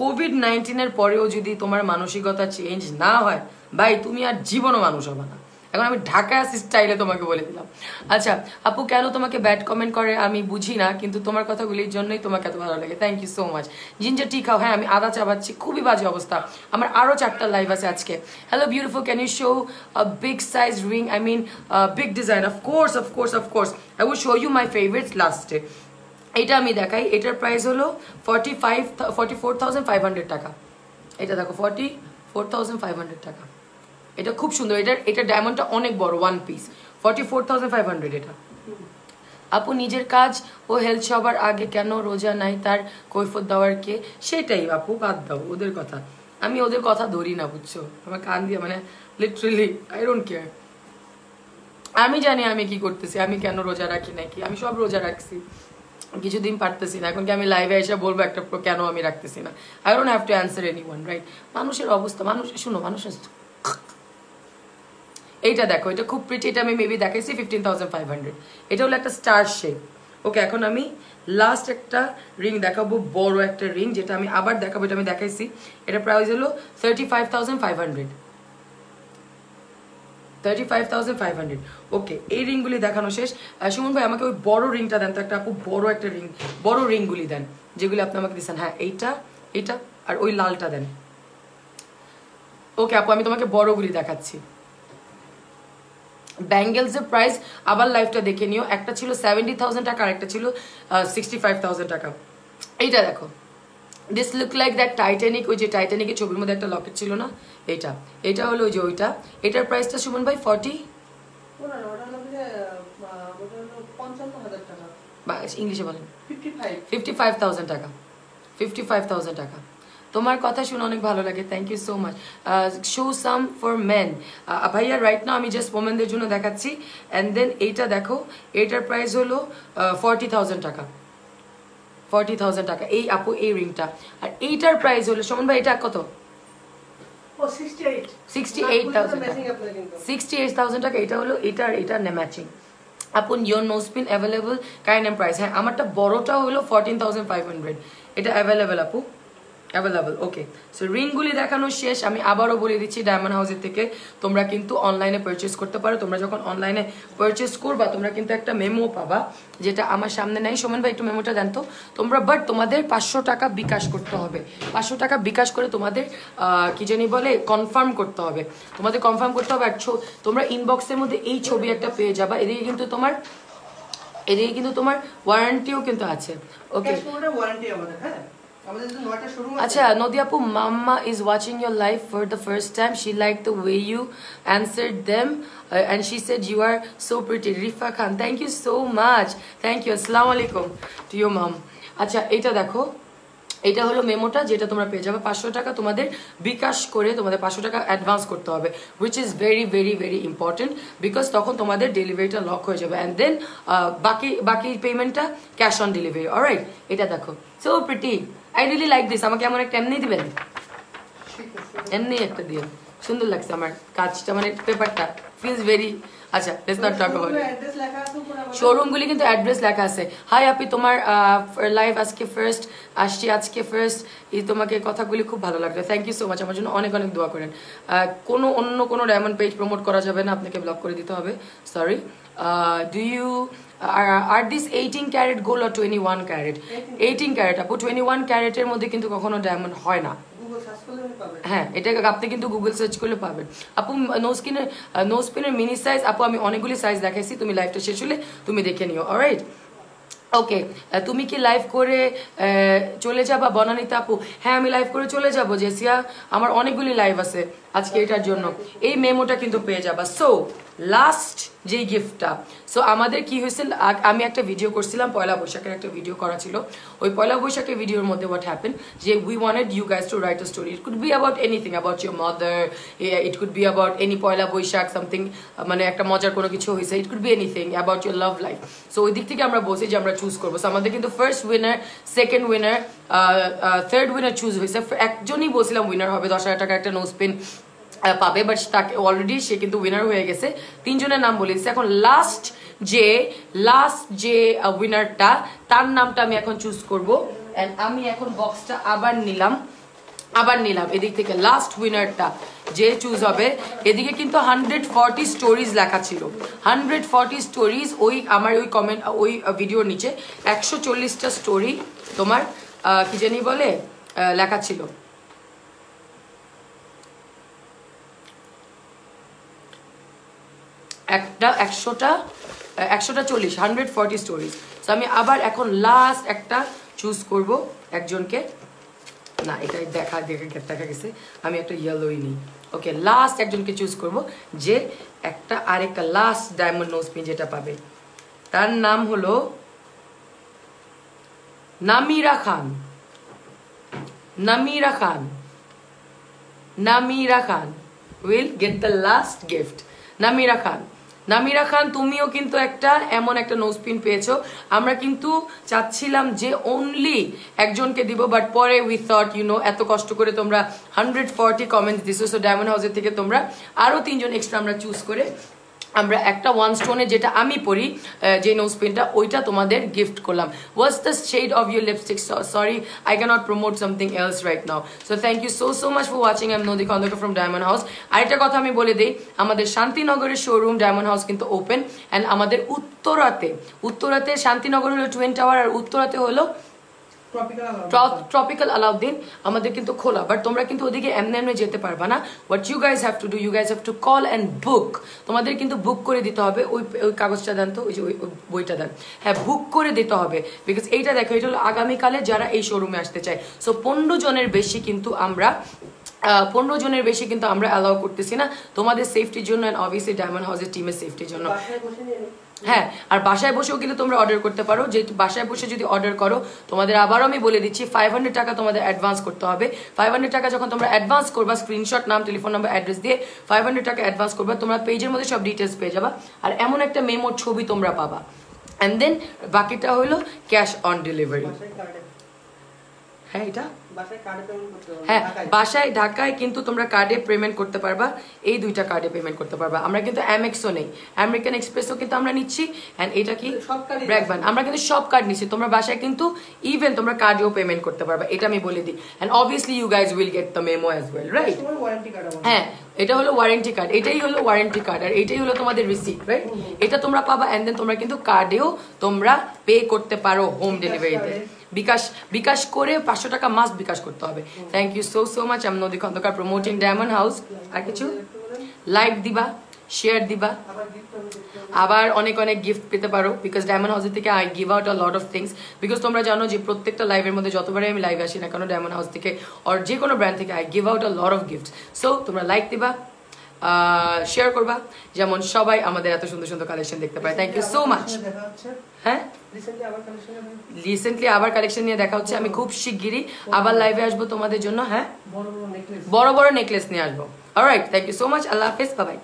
কোভিড-19 পরেও যদি তোমার মানসিকতা চেঞ্জ না হয়, ভাই তুমি আর জীবনও মানুষ হবে না। এখন আমি ঢাকা স্টাইলে তোমাকে বলে দিলাম। আচ্ছা আপু, কেন তোমাকে ব্যাড কমেন্ট করে আমি বুঝি না, কিন্তু তোমার কথাগুলির জন্যই তোমাকে এত ভালো লাগে। Thank you so much. Ginger tea খাও। হ্যাঁ, আমি আদা চাবাচ্ছি, খুবই বাজে অবস্থা। আমার আরো 4টা লাইভ আছে আজকে। Hello beautiful, can you show a big size ring, I mean big design? Of course I will show you my favourites লাস্টে। এটা আমি দেখাই, এটার প্রাইস হলো 44,500 টাকা। এটা দেখো 44,500 টাকা। এটা খুব সুন্দর, এটা ডায়মন্ডটা অনেক বড়, 1 পিস, 44,500 এটা। আপু নিজের কাজ ও হেলথ সবার আগে, কেন রোজা নাই তার কৈফত দেওয়ার কে? সেটাই আপু, বাদ দাও ওদের কথা, আমি ওদের কথা ধরি না, বুঝছো? আমার কান দিয়ে, মানে লিটারেলি আই ডোন্ট কেয়ার। আমি জানি আমি কি করতেছি, আমি কেন রোজা রাখি নাকি, আমি সব রোজা রাখছি, কিছুদিন পারতেছি না। এখন কি আমি লাইভে এসে বলবো একটা কেন আমি রাখতেছি না? I don't have to answer anyone, right? মানুষের অবস্থা, মানুষের এইটা দেখো, এটা খুব প্রিটি, এটা আমি মেবি দেখাইছি 15,500। এটা হলো একটা স্টার শেপ। ওকে, এখন আমি লাস্ট একটা রিং দেখাবো, বড় একটা রিং, যেটা আমি আবার দেখাবো। এটা আমি দেখাইছি, এটা প্রাইস হলো 35,500। 35,500। ওকে, এই রিংগুলি দেখানো শেষ। সুমন ভাই আমাকে ওই বড় রিংটা দেন তো একটা, আপু বড় একটা রিং, বড় রিংগুলি দেন যেগুলি আপনি আমাকে দিচ্ছেন। হ্যাঁ, এইটা আর ওই লালটা দেন। ওকে আপু, আমি তোমাকে বড়গুলি দেখাচ্ছি। ব্যাঙ্গেলস এর প্রাইস আবার লাইভটা দেখে নিও, একটা ছিল 70,000 টাকা আর একটা ছিল 65,000 টাকা। এইটা দেখো, this look like that Titanic, ওই যে টাইটানিকের ছবির মধ্যে একটা লকেট ছিল না, এটা হলো ওই যে ওইটা। এটার প্রাইসটা সুমন ভাই ইংলিশে বলেন 55,000 টাকা। 55,000 টাকা। তোমার কথা শুনে অনেক ভালো লাগে, thank you so much. Show some for men. ভাইয়া রাইট নাও আমি জাস্ট ওমেনদের জন্য দেখাচ্ছি। অ্যান্ড দেন এইটা দেখো, এটার প্রাইস হলো 40,000 টাকা। 40,000 টাকা এই আপু, এই রিংটা। আর এইটার প্রাইস হলো সুমন ভাই, এটা কত? 68,000 টাকা। এটা হলো এটা ম্যাচিং। আপু your nose pin available, kind and price? হ্যাঁ, আমারটা বড়টা হলো 14,500। এটা অ্যাভেলেবেল আপু, অ্যাভেলেবল। ওকে, সো রিংগুলি দেখানো শেষ। আমি আবারও বলে দিচ্ছি, ডায়মন্ড হাউসের থেকে তোমরা কিন্তু অনলাইনে পারচেস করতে পারো। তোমরা যখন অনলাইনে পারচেস করবা, তোমরা কিন্তু একটা মেমো পাবা, যেটা আমার সামনে নাই। সোমেন ভাই একটু মেমোটা দেন তো তোমরা। বাট তোমাদের 500 টাকা বিকাশ করতে হবে। 500 টাকা বিকাশ করে তোমাদের কি জানি বলে, কনফার্ম করতে হবে। তোমাদের কনফার্ম করতে হবে। আর তোমরা ইনবক্সের মধ্যে এই ছবি একটা পেয়ে যাবা। এদিকে কিন্তু তোমার ওয়ারেন্টিও কিন্তু আছে। ওকে, আচ্ছা নদী আপু, মাম্মা is watching your live for the first time. She liked the way you answered them and she said you are so pretty. Rifa Khan, thank you so much. Thank you. Assalamu alaikum to your mom. আচ্ছা এটা দেখো, এটা হলো মেমোটা, যেটা তোমরা পেয়ে যাবে। 500 টাকা তোমাদের বিকাশ করে তোমাদের 500 টাকা অ্যাডভান্স করতে হবে, which is very very very important, because তখন তোমাদের ডেলিভারিটা লক হয়ে যাবে। অ্যান্ড দেন বাকি পেমেন্টটা ক্যাশ অন ডেলিভারি। অলরাইট, এটা দেখো, so pretty, I really like this. আমাকে এমন একটা এমনি দিবেন, এমনি একটা দিয়ে সুন্দর লাগছে আমার কাজটা, মানে পেপারটা ফিলস ভেরি। আচ্ছা, let's not talk about it. শোরুমগুলি কিন্তু অ্যাড্রেস লেখা আছে। হাই আপি, তোমার লাইভ আজকে ফার্স্ট আসছি, এই তোমাকে কথাগুলি খুব ভালো লাগলো, থ্যাংক ইউ সো মাচ। আমার জন্য অনেক অনেক দোয়া করেন। অন্য কোনো ডায়মন্ড পেজ প্রমোট করা যাবে না, আপনাকে ব্লক করে দিতে হবে, sorry. Do you are this 18 carat gold আর 21 ক্যারেট? 18 ক্যারেট আপু, 21 ক্যারেটের মধ্যে কিন্তু কখনো ডায়মন্ড হয় না। গুগল সার্চ করলে আপনি পাবেন। হ্যাঁ, এটা আপনি কিন্তু গুগল সার্চ করলে পাবেন। আপু নো স্পিনের মিনি সাইজ, আপু আমি অনেকগুলি সাইজ দেখাইছি, তুমি লাইভটা শেষ হলে তুমি দেখে নিও। অলরাইট, ওকে। তুমি কি লাইভ করে চলে যাবা বনানীতে আপু? হ্যাঁ, আমি লাইভ করে চলে যাব জেসিয়া, আমার অনেকগুলি লাইভ আছে আজকে এটার জন্য। এই মেমোটা কিন্তু পেয়ে যাবা। সো লাস্ট যে গিফটটা, সো আমাদের কি হয়েছে, আমি একটা ভিডিও করছিলাম, পয়লা বৈশাখের একটা ভিডিও করা ছিল। ওই পয়লা বৈশাখের ভিডিওর মধ্যে হোয়াট হ্যাপেন, যে we wanted you guys to write a story. It could be about anything, about your mother, it could be about any Poila Boishakh something, মানে একটা মজার কোনো কিছু হয়েছে, it could be anything about your love life. So ওই দিক থেকে আমরা বলছি যে আমরা চুজ করবো। সো আমাদের কিন্তু first winner, second winner, third winner choose হয়েছে। একজনই বলছিলাম উইনার হবে, 10,000 টাকা একটা নো স্পিন পাবে, বাট তাকে অলরেডি সে কিন্তু উইনার হয়ে গেছে। 3 জনের নাম বলেছে। এখন লাস্ট যে উইনারটা, তার নামটা আমি এখন চুজ করবো। এন্ড আমি এখন বক্সটা আবার নিলাম এদিক থেকে। লাস্ট উইনারটা যে চুজ হবে, এদিকে কিন্তু 140 স্টোরিজ লেখা ছিল, 140 স্টোরিজ। ওই আমার ওই কমেন্ট, ওই ভিডিওর নিচে 140টা স্টোরি তোমার কি জানি বলে লেখা ছিল। একটা 140 140 স্টোরিজ। তো আমি আবার এখন লাস্ট একটা চুজ করব একজনকে। না, এটাই দেখা গেছে, আমি একটা ইয়েলোই নিই। ওকে, লাস্ট একজনকে চুজ করব, যে একটা আরেকটা লাস্ট ডায়মন্ড নোজ পিন যেটা পাবে। তার নাম হলো নামিরা খান will get the last gift. Namira খান, তুমিও কিন্তু এমন একটা নোজ পিন পেয়েছো। আমরা কিন্তু চাচ্ছিলাম যে অনলি একজনকে দিব, বাট পরে উই থট এত কষ্ট করে তোমরা 140 কমেন্টস দিছো, সো ডায়মন্ড হাউসের থেকে তোমরা আরো 3 জন এক্সট্রা আমরা চুজ করে আমরা একটা 1 স্টোনে যেটা আমি পরি, যে নোজ পিনটা, ওইটা তোমাদের গিফট করলাম। What's the shade of your lipstick? Sorry, I can't promote something else right now. So thank you so much for watching. I am Nodi Khandakar from Diamond house. আরেকটা কথা আমি বলে দিই, আমাদের শান্তিনগরের শোরুম ডায়মন্ড হাউস কিন্তু ওপেন, অ্যান্ড আমাদের উত্তরাতে শান্তিনগর হলো twin tower, আর উত্তরাতে হলো ট্রপিক্যাল আলাউদ্দিন আমাদের কিন্তু খোলা। বাট তোমরা কিন্তু ওদিকে এমনি যেতে পারবা না। What you guys have to do, you guys have to call and book. তোমাদের কিন্তু বুক করে দিতে হবে। ওই কাগজটা দেন তো, ওই যে ওই বইটা দেন। হ্যাঁ, বুক করে দিতে হবে, বিকজ এইটা দেখো, এটা হলো আগামীকালে যারা এই শোরুমে আসতে চায়। সো 15 জনের বেশি কিন্তু আমরা অ্যালাউ করতেছি না, তোমাদের সেফটির জন্য, অ্যান্ড অবভিয়াসলি ডায়মন্ড হাউসের টিমের সেফটির জন্য। হ্যাঁ, আর বাসায় বসেও কিন্তু তোমরা অর্ডার করতে পারো। যে বাসায় বসে যদি অর্ডার করো, তোমাদের আবারও আমি বলে দিচ্ছি 500 টাকা তোমাদের অ্যাডভান্স করতে হবে। 500 টাকা যখন তোমরা অ্যাডভান্স করবা, স্ক্রিনশট, নাম, টেলিফোন নাম্বার, অ্যাড্রেস দিয়ে 500 টাকা অ্যাডভান্স করবা, তোমরা পেজের মধ্যে সব ডিটেলস পেয়ে যাবা, আর এমন একটা মেমোর ছবি তোমরা পাবা। অ্যান্ড দেন বাকিটা হলো ক্যাশ অন ডেলিভারি। হ্যাঁ, এটা বাসায় ঢাকায় কিন্তু তোমরা কার্ডে পেমেন্ট করতে পারবা, এই 2টা কার্ডে পেমেন্ট করতে পারবা। আমরা কিন্তু অ্যামেক্সও নেই, আমেরিকান এক্সপ্রেসও কিন্তু আমরা নিচ্ছি, এন্ড এটা কি ব্র্যাকব্যান্ড, আমরা কিন্তু সব কার্ড নিচ্ছি। তোমরা বাসায় কিন্তু ইভেন তোমরা কার্ডেও পেমেন্ট করতে পারবা, এটা আমি বলে দিই। And obviously you guys will get the memo as well, right? হ্যাঁ, এটা হলো ওয়ারেন্টি কার্ড, এটাই হলো ওয়ারেন্টি কার্ড, আর এটাই হলো তোমাদের রিসিপ্ট, রাইট? এটা তোমরা পাবা, এন্ড দেন তোমরা কিন্তু কার্ডেও তোমরা পে করতে পারো হোম ডেলিভারিতে। বিকাশ করে 500 টাকা মাস্ট বিকাশ করতে হবে। Thank you so much. আমি Nodi Khondokar, promoting diamond house. আর কিছু লাইক দিবা, শেয়ার দিবা, আবার অনেক গিফট পেতে পারো, বিকজ ডায়মন্ড হাউসের থেকে I give out a lot of things. Because তোমরা জানো যে প্রত্যেকটা লাইভের মধ্যে যতবারই আমি লাইভ আসি না কেন, ডায়মন্ড হাউস থেকে আর যে কোনো ব্র্যান্ড থেকে I give out a lot of gift. So তোমরা লাইক দিবা, শেয়ার করবা, যেমন সবাই আমাদের এত সুন্দর কালেকশন দেখতে পায়। Thank you so much. হ্যাঁ, রিসেন্টলি আবার কালেকশন নিয়ে দেখা হচ্ছে। আমি খুব শিগগিরই আবার লাইভে আসবো তোমাদের জন্য। হ্যাঁ, বড় বড় নেকলেস নিয়ে আসবো। Alright, thank you so much. আল্লাহ হাফেজ, বাই বাই।